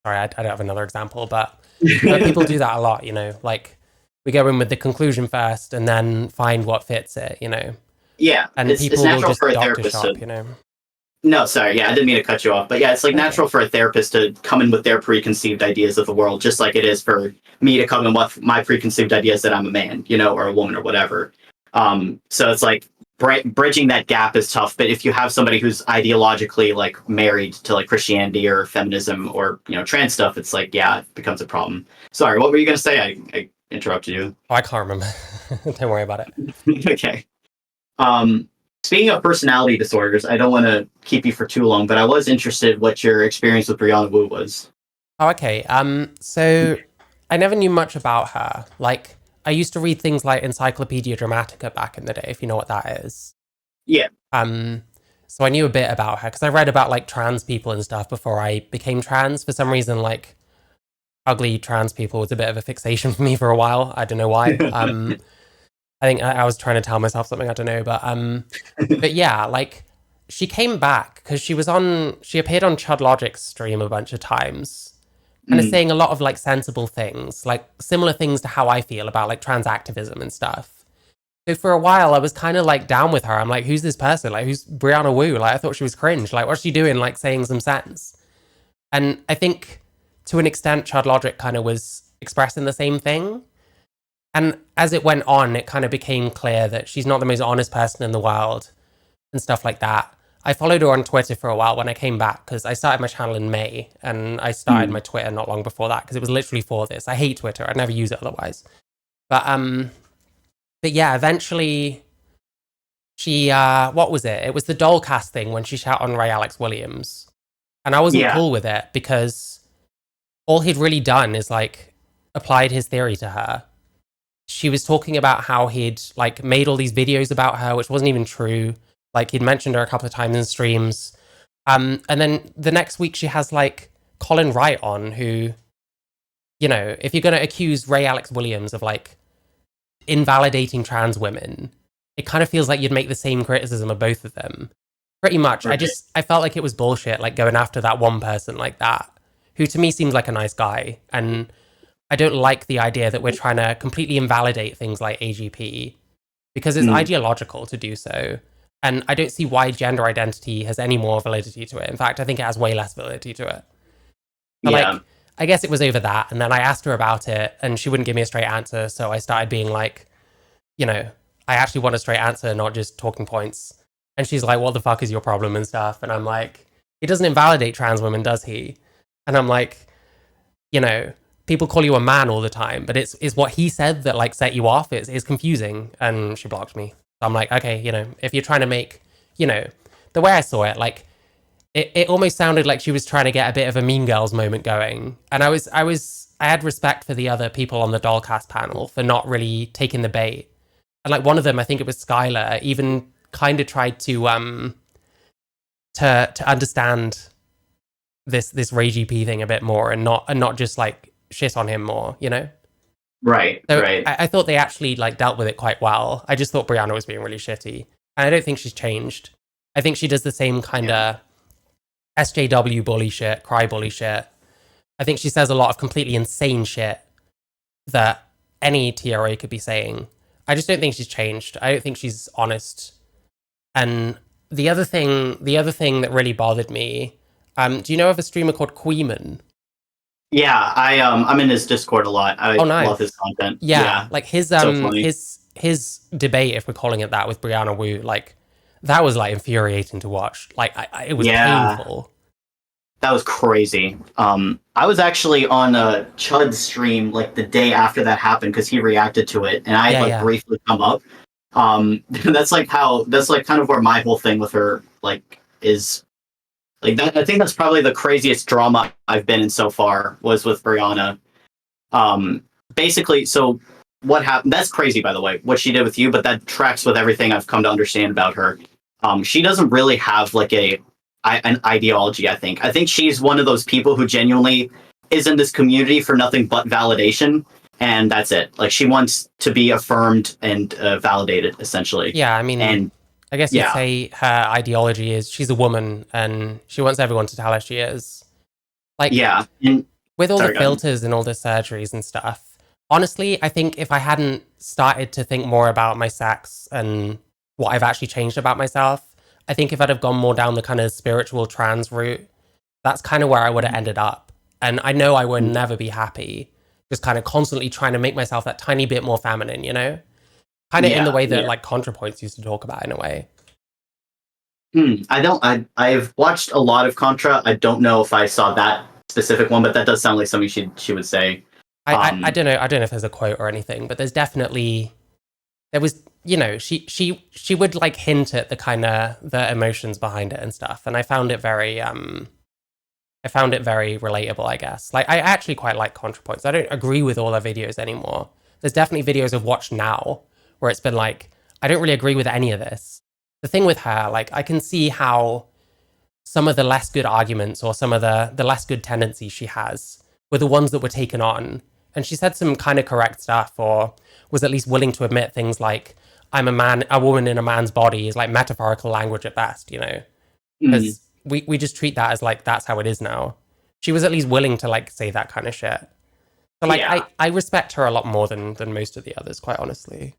sorry, I don't have another example, but people do that a lot, you know, like we go in with the conclusion first and then find what fits it, you know, Yeah, and it's people will natural for just a doctor therapist to shop, you know. no, sorry, yeah, I didn't mean to cut you off, but yeah, it's like Okay. natural for a therapist to come in with their preconceived ideas of the world, just like it is for me to come in with my preconceived ideas that I'm a man, you know, or a woman or whatever. So it's like bridging that gap is tough, but if you have somebody who's ideologically like married to like Christianity or feminism or you know trans stuff, it's like yeah, it becomes a problem. Sorry, what were you gonna say? I interrupted you. Oh, I can't remember. Don't worry about it. Okay. Um, Speaking of personality disorders, I don't want to keep you for too long, but I was interested what your experience with Brianna Wu was. Oh, okay. So I never knew much about her. Like, I used to read things like Encyclopedia Dramatica back in the day, if you know what that is. Yeah. So I knew a bit about her because I read about like trans people and stuff before I became trans. For some reason, like ugly trans people was a bit of a fixation for me for a while. I don't know why. I think I was trying to tell myself something, I don't know, but yeah, like she came back because she appeared on Chud Logic's stream a bunch of times and is saying a lot of like sensible things, like similar things to how I feel about like trans activism and stuff. So for a while I was kind of like down with her. I'm like, who's this person? Like, who's Brianna Wu? Like, I thought she was cringe. Like, what's she doing? Like saying some sense. And I think to an extent Chud Logic kind of was expressing the same thing. And as it went on, it kind of became clear that she's not the most honest person in the world and stuff like that. I followed her on Twitter for a while when I came back because I started my channel in May and I started my Twitter not long before that because it was literally for this. I hate Twitter. I'd never use it otherwise. But yeah, eventually she, what was it? It was the Dollcast thing when she shot on Ray Alex Williams. And I wasn't cool with it because all he'd really done is like applied his theory to her. She was talking about how he'd like made all these videos about her, which wasn't even true. Like he'd mentioned her a couple of times in streams. And then the next week she has like Colin Wright on who, you know, if you're going to accuse Ray Alex Williams of like invalidating trans women, it kind of feels like you'd make the same criticism of both of them. Pretty much. Right. I felt like it was bullshit, like going after that one person like that, who to me seems like a nice guy. And I don't like the idea that we're trying to completely invalidate things like AGP because it's ideological to do so. And I don't see why gender identity has any more validity to it. In fact, I think it has way less validity to it. But like, I guess it was over that. And then I asked her about it and she wouldn't give me a straight answer. So I started being like, you know, I actually want a straight answer, not just talking points. And she's like, what the fuck is your problem and stuff? And I'm like, he doesn't invalidate trans women, does he? And I'm like, you know, people call you a man all the time, but it's what he said that like set you off. It's confusing. And she blocked me. So I'm like, okay, you know, if you're trying to make, you know, the way I saw it, like it almost sounded like she was trying to get a bit of a Mean Girls moment going. And I had respect for the other people on the Dollcast panel for not really taking the bait. And like one of them, I think it was Skylar, even kind of tried to understand this Ray GP thing a bit more and not just like shit on him more, you know? Right. So right. I thought they actually like dealt with it quite well. I just thought Brianna was being really shitty. And I don't think she's changed. I think she does the same kind of SJW bully shit, cry bully shit. I think she says a lot of completely insane shit that any TRA could be saying. I just don't think she's changed. I don't think she's honest. And the other thing that really bothered me, do you know of a streamer called Queeman? Yeah, I'm in his Discord a lot. I nice. love his content. Yeah, like his his debate, if we're calling it that, with Brianna Wu, like that was like infuriating to watch. Like it was painful. That was crazy. I was actually on a Chud stream like the day after that happened because he reacted to it, and I had briefly come up. That's kind of where my whole thing with her like is. Like that, I think that's probably the craziest drama I've been in so far was with Brianna. Basically, so what happened? That's crazy, by the way, what she did with you, but that tracks with everything I've come to understand about her. She doesn't really have like an ideology. I think she's one of those people who genuinely is in this community for nothing but validation, and that's it. Like she wants to be affirmed and validated, essentially. Yeah, I mean, and I guess you'd say her ideology is she's a woman and she wants everyone to tell her she is. Like, with all the filters and all the surgeries and stuff, honestly, I think if I hadn't started to think more about my sex and what I've actually changed about myself, I think if I'd have gone more down the kind of spiritual trans route, that's kind of where I would have ended up. And I know I would never be happy, just kind of constantly trying to make myself that tiny bit more feminine, you know? Kind of in the way that like ContraPoints used to talk about in a way. I've watched a lot of Contra. I don't know if I saw that specific one, but that does sound like something she would say. I don't know. I don't know if there's a quote or anything, but there was, you know, she would like hint at the kind of the emotions behind it and stuff. And I found it very relatable, I guess. Like I actually quite like ContraPoints. I don't agree with all her videos anymore, there's definitely videos I've watched now where it's been like, I don't really agree with any of this. The thing with her, like, I can see how some of the less good arguments or some of the less good tendencies she has were the ones that were taken on. And she said some kind of correct stuff, or was at least willing to admit things like, I'm a woman in a man's body is like metaphorical language at best, you know? Because we just treat that as like, that's how it is now. She was at least willing to like say that kind of shit. So like, I respect her a lot more than most of the others, quite honestly.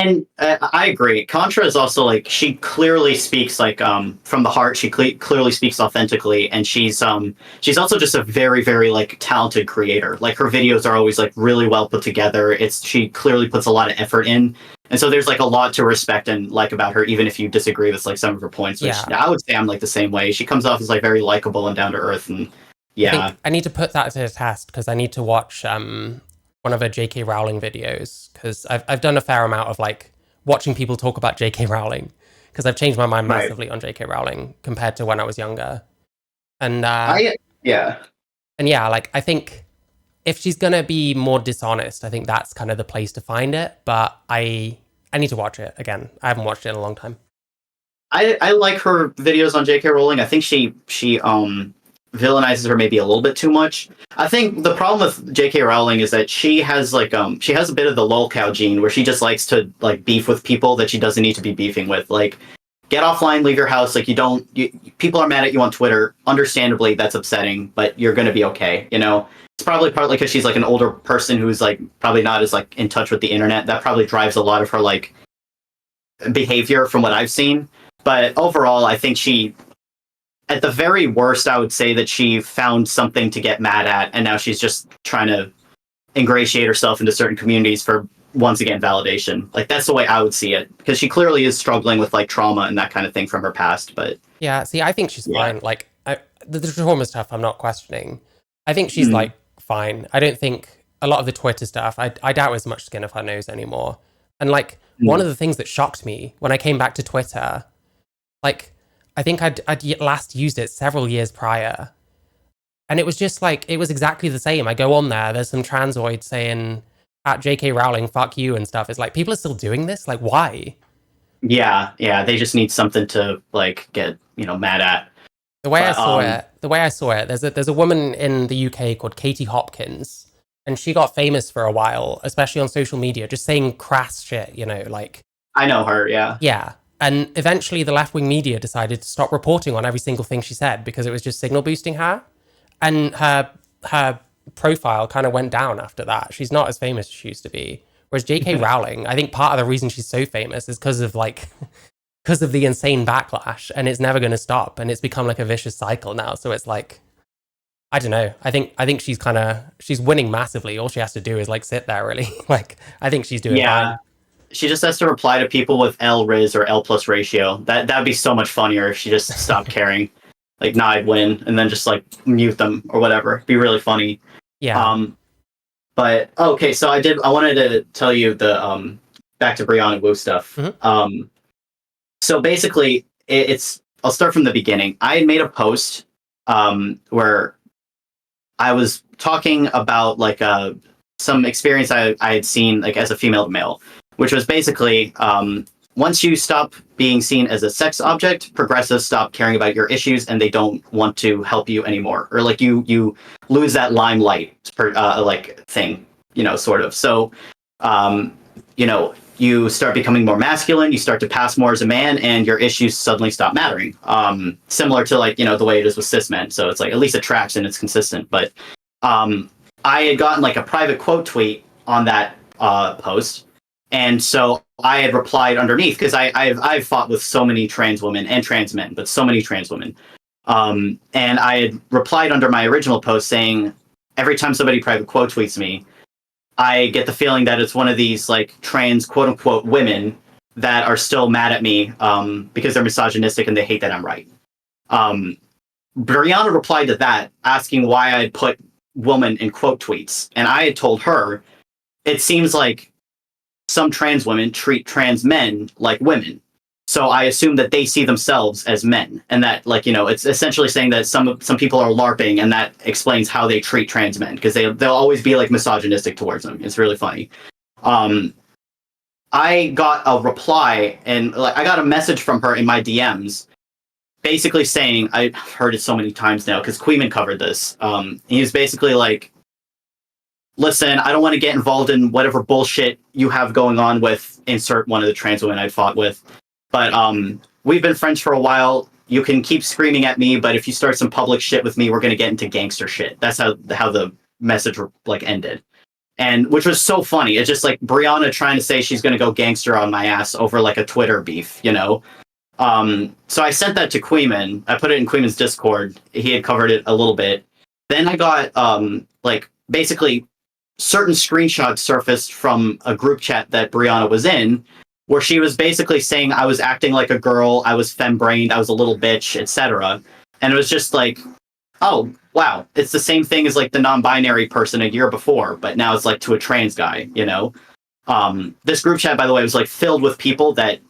And I agree. Contra is also like, she clearly speaks like from the heart. She clearly speaks authentically, and she's also just a very, very like talented creator. Like her videos are always like really well put together. She clearly puts a lot of effort in, and so there's like a lot to respect and like about her, even if you disagree with like some of her points. Which I would say I'm like the same way. She comes off as like very likable and down to earth, and I need to put that to the test because I need to watch one of her J.K. Rowling videos, because I've done a fair amount of like watching people talk about J.K. Rowling, because I've changed my mind massively on J.K. Rowling compared to when I was younger. And like I think if she's gonna be more dishonest, I think that's kind of the place to find it. But I need to watch it again. I haven't watched it in a long time. I like her videos on J.K. Rowling. I think she villainizes her maybe a little bit too much. I think the problem with J.K. Rowling is that she has like she has a bit of the lolcow gene where she just likes to like beef with people that she doesn't need to be beefing with. Like, get offline, leave your house. Like, people are mad at you on Twitter. Understandably, that's upsetting, but you're gonna be okay. You know, it's probably partly because she's like an older person who's like probably not as like in touch with the internet. That probably drives a lot of her like behavior from what I've seen. But overall, I think she, at the very worst, I would say that she found something to get mad at, and now she's just trying to ingratiate herself into certain communities for, once again, validation. Like, that's the way I would see it, because she clearly is struggling with like trauma and that kind of thing from her past. But yeah, see, I think she's fine. Like, the trauma stuff, I'm not questioning. I think she's like fine. I don't think a lot of the Twitter stuff, I doubt as much skin off her nose anymore. And like, one of the things that shocked me when I came back to Twitter, like, I think I'd last used it several years prior. And it was just like, it was exactly the same. I go on there's some transoid saying, at J.K. Rowling, fuck you and stuff. It's like, people are still doing this? Like, why? Yeah, they just need something to like get, mad at. The way I saw it, there's a woman in the UK called Katie Hopkins, and she got famous for a while, especially on social media, just saying crass shit, like. I know her, yeah. Yeah. And eventually the left-wing media decided to stop reporting on every single thing she said because it was just signal boosting her. And her profile kind of went down after that. She's not as famous as she used to be. Whereas J.K. Rowling, I think part of the reason she's so famous is because of the insane backlash, and it's never going to stop. And it's become like a vicious cycle now. So it's like, I don't know. I think she's winning massively. All she has to do is like sit there, really. Like, I think she's doing fine. She just has to reply to people with L-Riz or L+ ratio. That'd be so much funnier if she just stopped caring. Like, nah, I'd win, and then just like mute them or whatever. It'd be really funny. Yeah. But okay, so I wanted to tell you the back to Brianna Wu stuff. Mm-hmm. So basically, I'll start from the beginning. I had made a post where I was talking about like some experience I had seen like as a female to male, which was basically once you stop being seen as a sex object, progressives stop caring about your issues and they don't want to help you anymore, or like you lose that limelight like thing, sort of. So you start becoming more masculine, you start to pass more as a man, and your issues suddenly stop mattering. Similar to like, the way it is with cis men. So it's like, at least it tracks and it's consistent. But I had gotten like a private quote tweet on that post. And so I had replied underneath, because I've fought with so many trans women and trans men, but so many trans women. And I had replied under my original post saying, every time somebody private quote tweets me, I get the feeling that it's one of these like trans quote unquote women that are still mad at me because they're misogynistic and they hate that I'm right. Brianna replied to that asking why I had put woman in quote tweets. And I had told her, it seems like some trans women treat trans men like women. So I assume that they see themselves as men, and that like, it's essentially saying that some people are LARPing, and that explains how they treat trans men, because they'll always be like misogynistic towards them. It's really funny. I got a reply and like I got a message from her in my DMs basically saying, I've heard it so many times now because Queeman covered this. He was basically like, listen, I don't want to get involved in whatever bullshit you have going on with insert one of the trans women I fought with. But we've been friends for a while. You can keep screaming at me, but if you start some public shit with me, we're gonna get into gangster shit. That's how the message like ended. And which was so funny. It's just like Brianna trying to say she's gonna go gangster on my ass over like a Twitter beef, you know? So I sent that to Queeman. I put it in Queeman's Discord. He had covered it a little bit. Then I got like basically certain screenshots surfaced from a group chat that Brianna was in, where she was basically saying I was acting like a girl, I was femme-brained, I was a little bitch, etc. And it was just like, oh, wow, it's the same thing as like the non-binary person a year before, but now it's like to a trans guy, you know? This group chat, by the way, was like filled with people that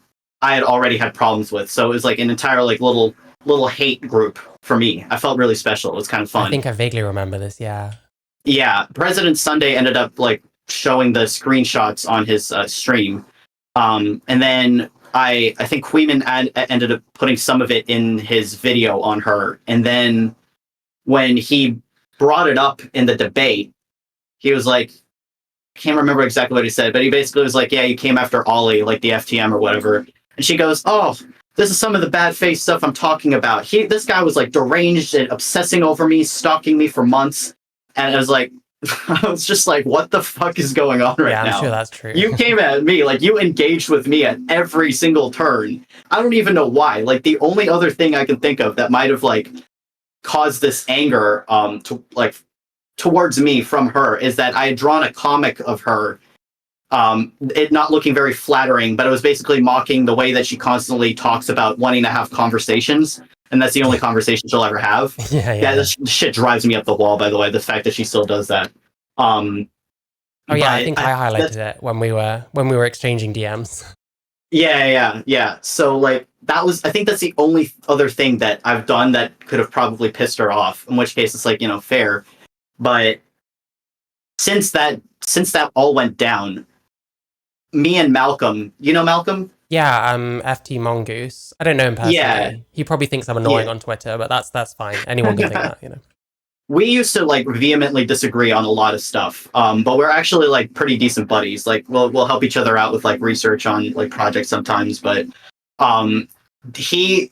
I had already had problems with. So it was like an entire like little hate group for me. I felt really special. It was kind of fun. I think I vaguely remember this, yeah. Yeah, President Sunday ended up like showing the screenshots on his stream. And then I think Queeman ended up putting some of it in his video on her. And then when he brought it up in the debate, he was like, I can't remember exactly what he said, but he basically was like, yeah, you came after Ollie, like the FTM or whatever. And she goes, oh, this is some of the bad face stuff I'm talking about. This guy was like deranged and obsessing over me, stalking me for months. And I was like, I was just like, what the fuck is going on right now? Yeah, I'm sure that's true. You came at me, like you engaged with me at every single turn. I don't even know why. Like the only other thing I can think of that might have like caused this anger towards me from her is that I had drawn a comic of her, it not looking very flattering, but it was basically mocking the way that she constantly talks about wanting to have conversations. And that's the only conversation she'll ever have. Yeah, this shit drives me up the wall, by the way, the fact that she still does that. Oh yeah, I think I highlighted it when we were exchanging DMs. Yeah. So like that was, I think that's the only other thing that I've done that could have probably pissed her off, in which case it's like, you know, fair. But since that all went down, me and Malcolm, you know Malcolm? Yeah, FT Mongoose. I don't know him personally. Yeah. He probably thinks I'm annoying on Twitter, but that's fine. Anyone can think that, you know. We used to like vehemently disagree on a lot of stuff, but we're actually like pretty decent buddies. Like we'll help each other out with like research on like projects sometimes. But she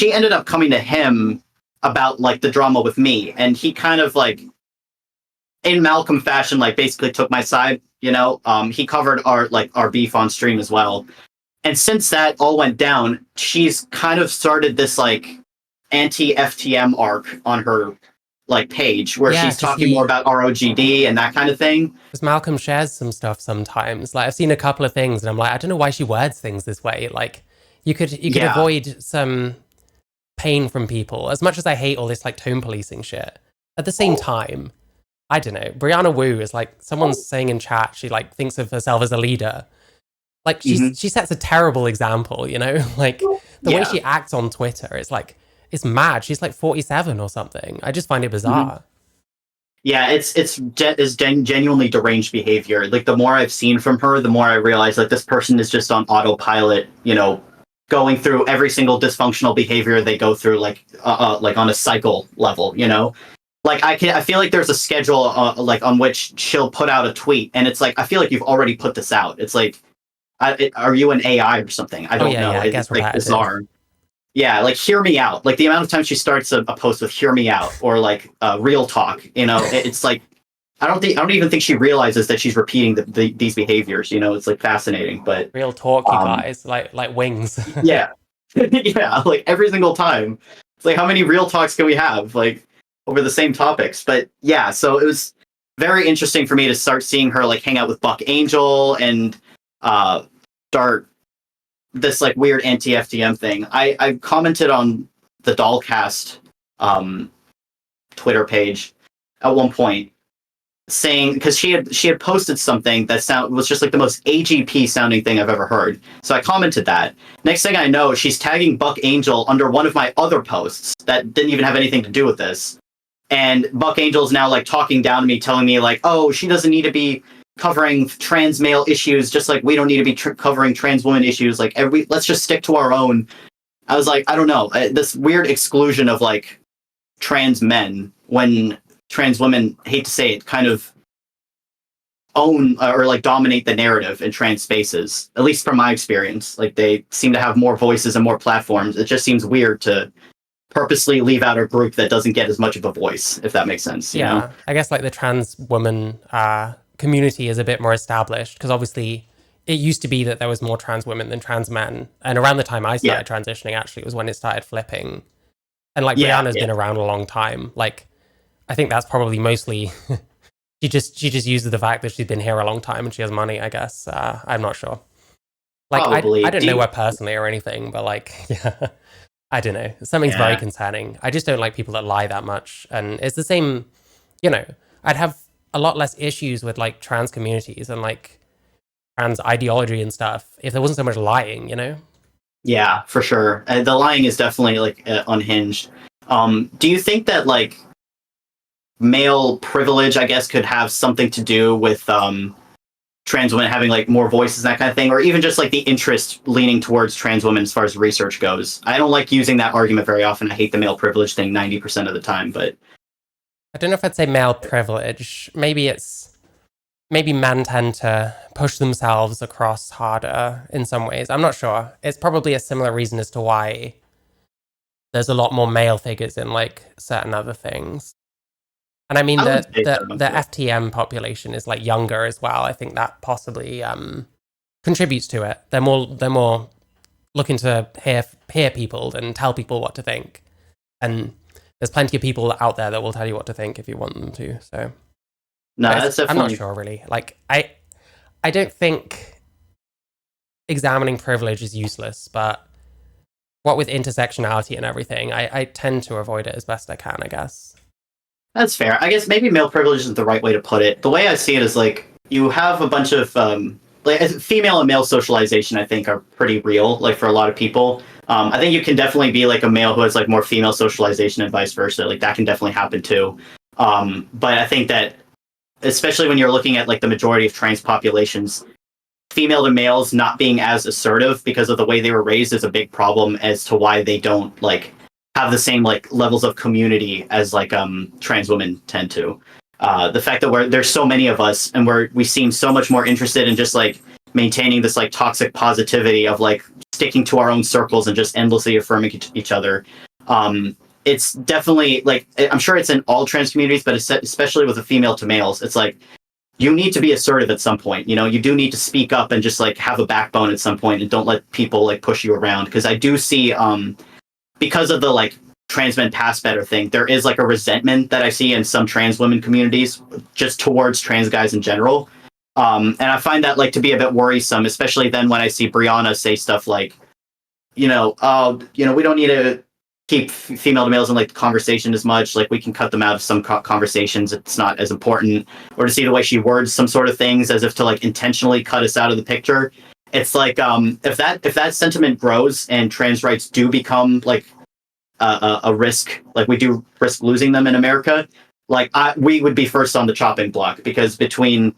ended up coming to him about like the drama with me, and he kind of like in Malcolm fashion, like basically took my side. You know, he covered our beef on stream as well. And since that all went down, she's kind of started this like anti-FTM arc on her like page where she's talking more about ROGD and that kind of thing. Because Malcolm shares some stuff sometimes. Like I've seen a couple of things and I'm like, I don't know why she words things this way. Like you could avoid some pain from people. As much as I hate all this like tone policing shit, at the same time, I don't know. Brianna Wu is like someone's saying in chat, she like thinks of herself as a leader. Like she sets a terrible example, you know, like the way she acts on Twitter, it's like, it's mad. She's like 47 or something. I just find it bizarre. Yeah, it's genuinely deranged behavior. Like the more I've seen from her, the more I realize like this person is just on autopilot, you know, going through every single dysfunctional behavior they go through, like on a cycle level, you know. Like I feel like there's a schedule like on which she'll put out a tweet, and it's like I feel like you've already put this out. It's like, are you an AI or something? I don't know. It's like bizarre. Yeah, like hear me out. Like the amount of times she starts a post with "hear me out" or like real talk. You know, it's like I don't even think she realizes that she's repeating these behaviors. You know, it's like fascinating. But real talk, you guys, like wings. Yeah, yeah, like every single time. It's like how many real talks can we have? Like over the same topics. But yeah, so it was very interesting for me to start seeing her like hang out with Buck Angel and start this like weird anti-FTM thing. I commented on the Dollcast Twitter page at one point saying, because she had posted something that was just like the most AGP sounding thing I've ever heard. So I commented that. Next thing I know, she's tagging Buck Angel under one of my other posts that didn't even have anything to do with this. And Buck Angel's now like talking down to me, telling me like, oh, she doesn't need to be covering trans male issues, just like we don't need to be covering trans woman issues. Like let's just stick to our own. I was like, I don't know, this weird exclusion of like trans men when trans women, hate to say it, kind of own or like dominate the narrative in trans spaces, at least from my experience. Like they seem to have more voices and more platforms. It just seems weird to purposely leave out a group that doesn't get as much of a voice, if that makes sense. You know? I guess like the trans woman community is a bit more established because obviously it used to be that there was more trans women than trans men, and around the time I started transitioning, actually, was when it started flipping. And like Brianna's been around a long time. Like I think that's probably mostly she just uses the fact that she's been here a long time and she has money, I guess. I'm not sure. Like I don't know her personally or anything, but like I don't know. Something's very concerning. I just don't like people that lie that much. And it's the same, I'd have a lot less issues with like trans communities and like trans ideology and stuff if there wasn't so much lying, Yeah, for sure. The lying is definitely like unhinged. Do you think that like male privilege, I guess, could have something to do with trans women having like more voices and that kind of thing, or even just like the interest leaning towards trans women as far as research goes? I don't like using that argument very often. I hate the male privilege thing 90% of the time, but I don't know if I'd say male privilege. Maybe men tend to push themselves across harder in some ways. I'm not sure. It's probably a similar reason as to why there's a lot more male figures in like certain other things. And I mean, the FTM population is like younger as well. I think that possibly contributes to it. They're more looking to hear people and tell people what to think. And there's plenty of people out there that will tell you what to think if you want them to. So no, that's definitely... I'm not sure really. Like I don't think examining privilege is useless, but what with intersectionality and everything, I tend to avoid it as best I can, I guess. That's fair. I guess maybe male privilege isn't the right way to put it. The way I see it is like you have a bunch of like female and male socialization, I think, are pretty real, like for a lot of people. I think you can definitely be like a male who has like more female socialization and vice versa. Like that can definitely happen too. But I think that especially when you're looking at like the majority of trans populations, female to males not being as assertive because of the way they were raised is a big problem as to why they don't like have the same like levels of community as like trans women tend to. The fact that there's so many of us and we seem so much more interested in just like maintaining this like toxic positivity of like sticking to our own circles and just endlessly affirming each other. It's definitely like, I'm sure it's in all trans communities, but especially with the female to males, it's like you need to be assertive at some point. You do need to speak up and just like have a backbone at some point and don't let people like push you around. Because I do see because of the like trans men pass better thing, there is like a resentment that I see in some trans women communities just towards trans guys in general. And I find that like to be a bit worrisome, especially then when I see Brianna say stuff like, we don't need to keep female to males in like the conversation as much. Like we can cut them out of some conversations. It's not as important. Or to see the way she words some sort of things as if to like intentionally cut us out of the picture. It's like if that sentiment grows and trans rights do become like a risk, like we do risk losing them in America, like we would be first on the chopping block, because between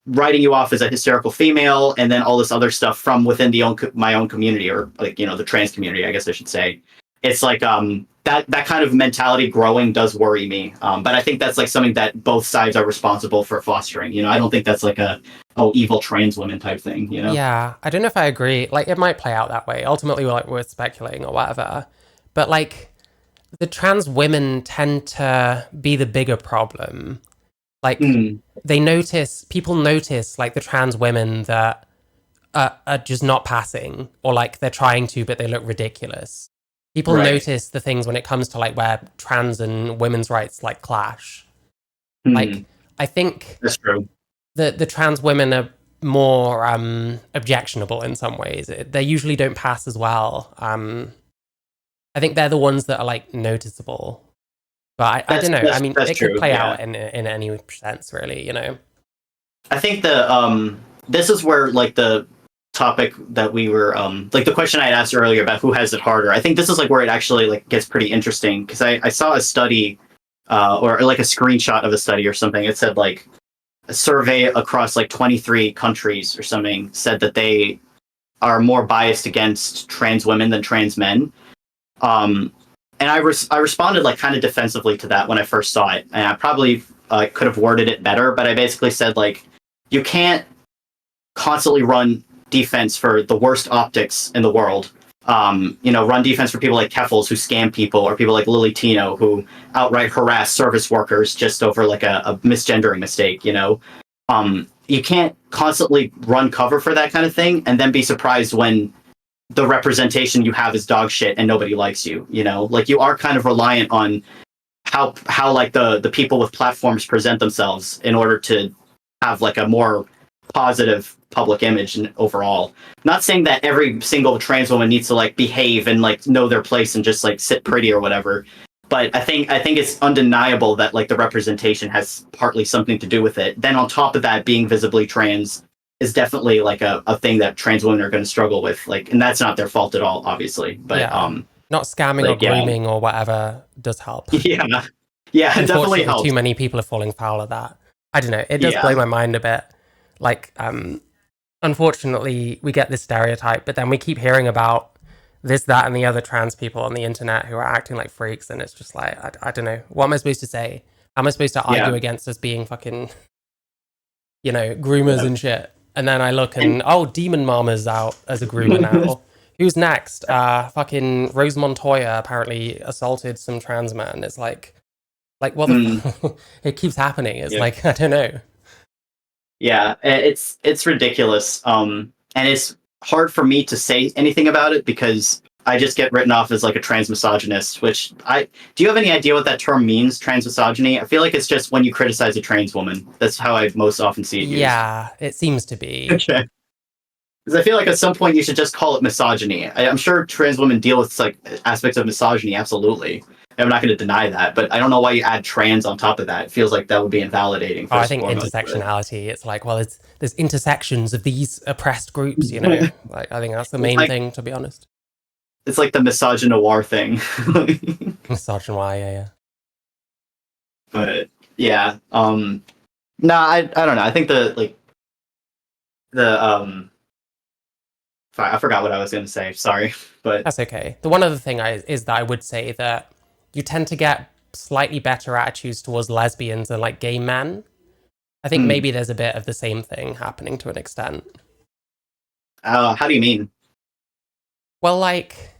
writing you off as a hysterical female and then all this other stuff from within my own community, or like the trans community, I guess I should say, it's like that kind of mentality growing does worry me. But I think that's like something that both sides are responsible for fostering. I don't think that's like evil trans women type thing. Yeah, I don't know if I agree. Like it might play out that way. Ultimately, we're speculating or whatever. But like the trans women tend to be the bigger problem. Like people notice like the trans women that are just not passing, or like they're trying to, but they look ridiculous. People notice the things when it comes to like where trans and women's rights like clash. Like I think that's true. The trans women are more objectionable in some ways. They usually don't pass as well. I think they're the ones that are like noticeable. But I don't know. I mean, it could play out in any sense, really. I think this is where like the topic that we were like the question I had asked earlier about who has it harder. I think this is like where it actually like gets pretty interesting, because I saw a study or like a screenshot of a study or something. It said like survey across like 23 countries or something said that they are more biased against trans women than trans men. And I responded like kind of defensively to that when I first saw it, and I probably could have worded it better, but I basically said like, you can't constantly run defense for the worst optics in the world. Run defense for people like Keffels who scam people, or people like Lily Tino who outright harass service workers just over like a misgendering mistake. You can't constantly run cover for that kind of thing and then be surprised when the representation you have is dog shit and nobody likes you. Like, you are kind of reliant on how like the people with platforms present themselves in order to have like a more positive public image and overall. Not saying that every single trans woman needs to like behave and like know their place and just like sit pretty or whatever, but I think it's undeniable that like the representation has partly something to do with it. Then on top of that, being visibly trans is definitely like a thing that trans women are going to struggle with, like, and that's not their fault at all, obviously, but not scamming like, or grooming or whatever does help. Yeah, it definitely helps. Too many people are falling foul of that. I don't know, it does blow my mind a bit. Like, unfortunately, we get this stereotype, but then we keep hearing about this, that, and the other trans people on the internet who are acting like freaks, and it's just like, I don't know. What am I supposed to say? How am I supposed to argue against us being fucking, groomers and shit? And then I look and, Demon Mama's out as a groomer now. Who's next? Fucking Rose Montoya apparently assaulted some trans man. It's like what the it keeps happening. It's like, I don't know. Yeah, it's ridiculous. And it's hard for me to say anything about it because I just get written off as like a trans misogynist, which do you have any idea what that term means, trans misogyny? I feel like it's just when you criticize a trans woman. That's how I most often see it used. Yeah, it seems to be. Okay. Because I feel like at some point you should just call it misogyny. I'm sure trans women deal with like aspects of misogyny, absolutely. I'm not going to deny that, but I don't know why you add trans on top of that. It feels like that would be invalidating. I think intersectionality, it's like, well, there's intersections of these oppressed groups, Like, I think that's the main thing, to be honest. It's like the misogynoir thing. Misogynoir, yeah. But yeah, no, I don't know. I think I forgot what I was going to say. Sorry, but that's okay. The one other thing is that I would say that you tend to get slightly better attitudes towards lesbians than like gay men. I think maybe there's a bit of the same thing happening to an extent. How do you mean? Well, like,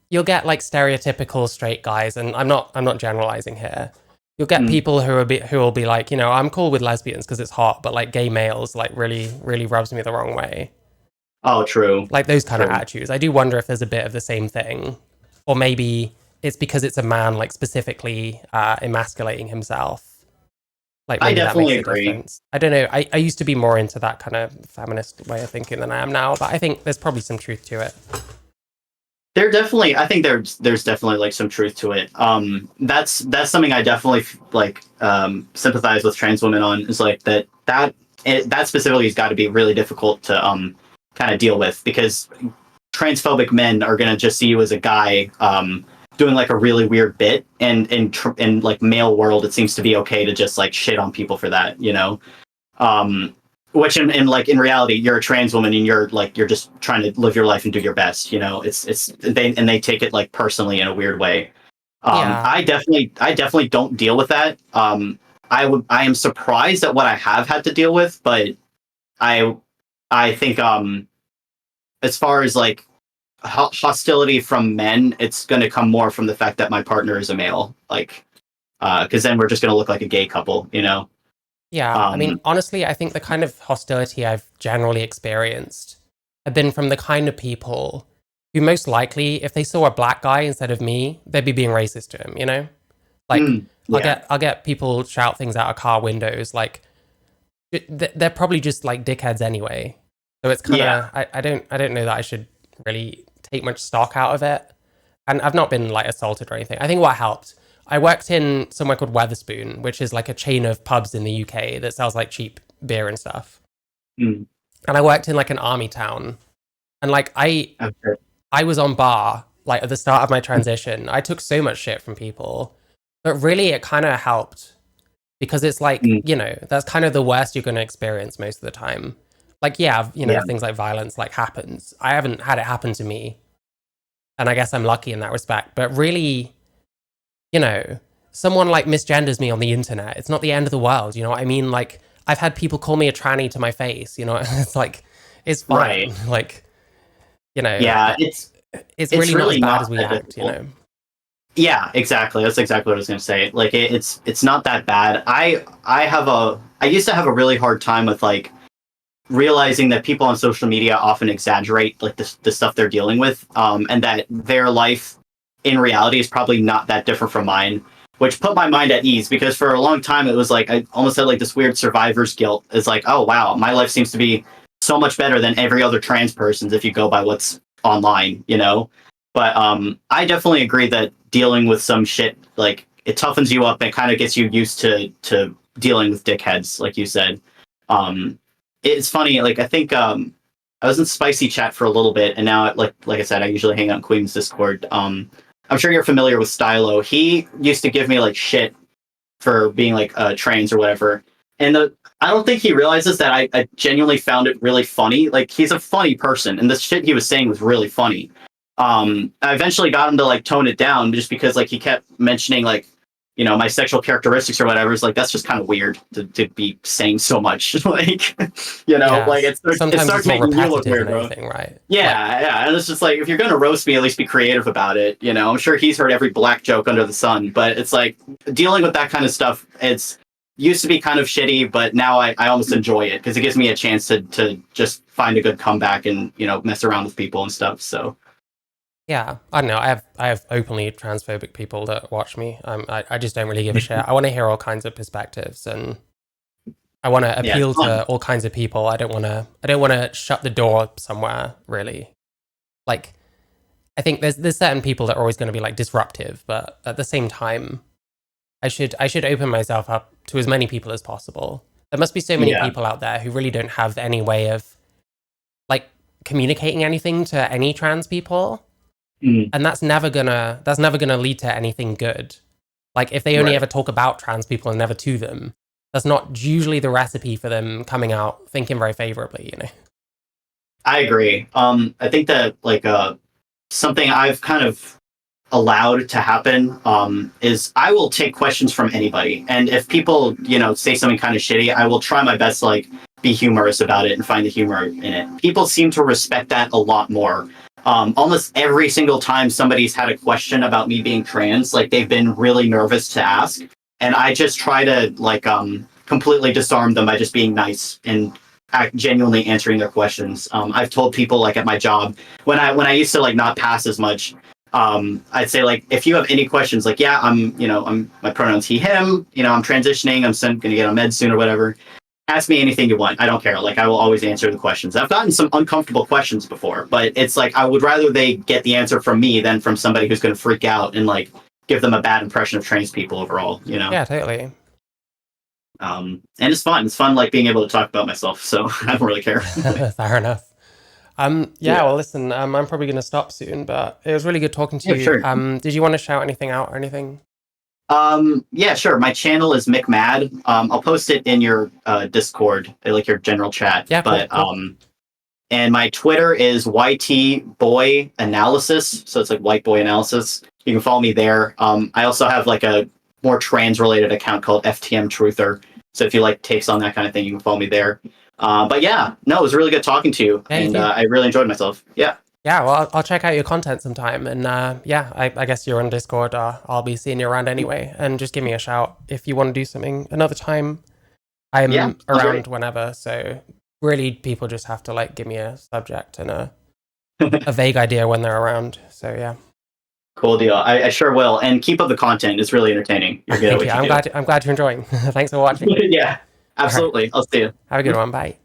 you'll get like stereotypical straight guys, and I'm not generalizing here. You'll get people who will be like, I'm cool with lesbians because it's hot, but like gay males like really, really rubs me the wrong way. Oh, true. Like those kind of attitudes. I do wonder if there's a bit of the same thing, or maybe it's because it's a man like specifically emasculating himself. Like, I definitely agree. Difference. I don't know. I used to be more into that kind of feminist way of thinking than I am now, but I think there's probably some truth to it. I think there's definitely like some truth to it. That's something I definitely like sympathize with trans women on, is like that specifically has got to be really difficult to kind of deal with, because transphobic men are going to just see you as a guy doing like a really weird bit, and in like male world it seems to be okay to just like shit on people for that, which in reality you're a trans woman and you're just trying to live your life and do your best, they take it like personally in a weird way. I definitely don't deal with that. I am surprised at what I have had to deal with, but I think as far as like hostility from men, it's going to come more from the fact that my partner is a male, like because then we're just going to look like a gay couple, Yeah, I mean, honestly, I think the kind of hostility I've generally experienced have been from the kind of people who most likely, if they saw a black guy instead of me, they'd be being racist to him, Like, I'll get people shout things out of car windows, like, they're probably just like dickheads anyway. So it's kind of, I don't know that I should really take much stock out of it. And I've not been like assaulted or anything. I think what helped, I worked in somewhere called Weatherspoon, which is like a chain of pubs in the UK that sells like cheap beer and stuff. And I worked in like an army town, and like I was on bar like at the start of my transition. I took so much shit from people, but really it kind of helped because it's like, Mm. you know, that's kind of the worst you're going to experience most of the time. Like, yeah, you know, Yeah. things like violence like happens. I haven't had it happen to me, and I guess I'm lucky in that respect. But really, you know, someone like misgenders me on the internet, it's not the end of the world. You know what I mean? Like, I've had people call me a tranny to my face. You know, it's like, it's fine. Right. Like, you know, Yeah, it's really not as really bad not as we that act. You difficult. know. Yeah, exactly. That's exactly what I was going to say. Like it's not that bad. I used to have a really hard time with like realizing that people on social media often exaggerate like the stuff they're dealing with, and that their life in reality is probably not that different from mine, which put my mind at ease because for a long time it was like I almost had like this weird survivor's guilt. It's like, oh wow, my life seems to be so much better than every other trans person's if you go by what's online, you know. But I definitely agree that dealing with some shit like it toughens you up and kind of gets you used to dealing with dickheads, like you said. Um, it's funny, like I think I was in Spicy Chat for a little bit, and now like I said, I usually hang out in Queen's Discord. I'm sure you're familiar with Stylo. He used to give me like shit for being like trans or whatever, and I don't think he realizes that I genuinely found it really funny. Like he's a funny person, and the shit he was saying was really funny. I eventually got him to like tone it down just because like he kept mentioning like, you know, my sexual characteristics or whatever. It's like that's just kind of weird to be saying so much. Like, you know, Yeah, like it sometimes starts it's more making you look repetitive weird, than bro. anything, right? Yeah, yeah, and it's just like if you're gonna roast me, at least be creative about it. You know, I'm sure he's heard every black joke under the sun, but it's like dealing with that kind of stuff. It's used to be kind of shitty, but now I almost enjoy it because it gives me a chance to just find a good comeback and you know mess around with people and stuff. So Yeah, I don't know. I have openly transphobic people that watch me. I just don't really give a shit. I want to hear all kinds of perspectives, and I want to yeah, it's appeal fun. to all kinds of people. I don't want to shut the door somewhere. Really, like I think there's certain people that are always going to be like disruptive, but at the same time, I should open myself up to as many people as possible. There must be so many Yeah. people out there who really don't have any way of like communicating anything to any trans people. Mm, And that's never gonna lead to anything good. Like if they only right. ever talk about trans people and never to them, that's not usually the recipe for them coming out thinking very favorably, you know. I agree. I think that like something I've kind of allowed to happen is I will take questions from anybody, and if people you know say something kind of shitty, I will try my best to like be humorous about it and find the humor in it. People seem to respect that a lot more. Almost every single time somebody's had a question about me being trans, like they've been really nervous to ask, and I just try to like completely disarm them by just being nice and genuinely answering their questions. I've told people like at my job when I used to like not pass as much, I'd say like if you have any questions, like yeah, I'm my pronouns he him, you know I'm transitioning, I'm gonna get on meds soon or whatever. Ask me anything you want. I don't care. Like I will always answer the questions. I've gotten some uncomfortable questions before, but it's like I would rather they get the answer from me than from somebody who's gonna freak out and like give them a bad impression of trans people overall. You know. Yeah, totally. And it's fun. It's fun like being able to talk about myself. So I don't really care. Fair enough. Yeah, Yeah. well listen, I'm probably gonna stop soon, but it was really good talking to Yeah. you. Sure. Did you want to shout anything out or anything? Yeah, sure. My channel is McMad. I'll post it in your Discord, like your general chat. Yeah, cool, But cool. and my Twitter is YT Boy Analysis. So it's like White Boy Analysis. You can follow me there. I also have like a more trans related account called FTM Truther. So if you like takes on that kind of thing, you can follow me there. But yeah, no, it was really good talking to you, Yeah, you and too. I really enjoyed myself. Yeah. Yeah, well, I'll check out your content sometime. And yeah, I guess you're on Discord. I'll be seeing you around anyway. And just give me a shout if you want to do something another time. I'm Yeah, sounds around great. whenever. So really, people just have to like give me a subject and a vague idea when they're around. So yeah. Cool deal. I sure will. And keep up the content. It's really entertaining. You're good at Thank what you. you do. I'm glad you're enjoying. Thanks for watching. Yeah, All right. absolutely. I'll see you. Have a good one. Bye.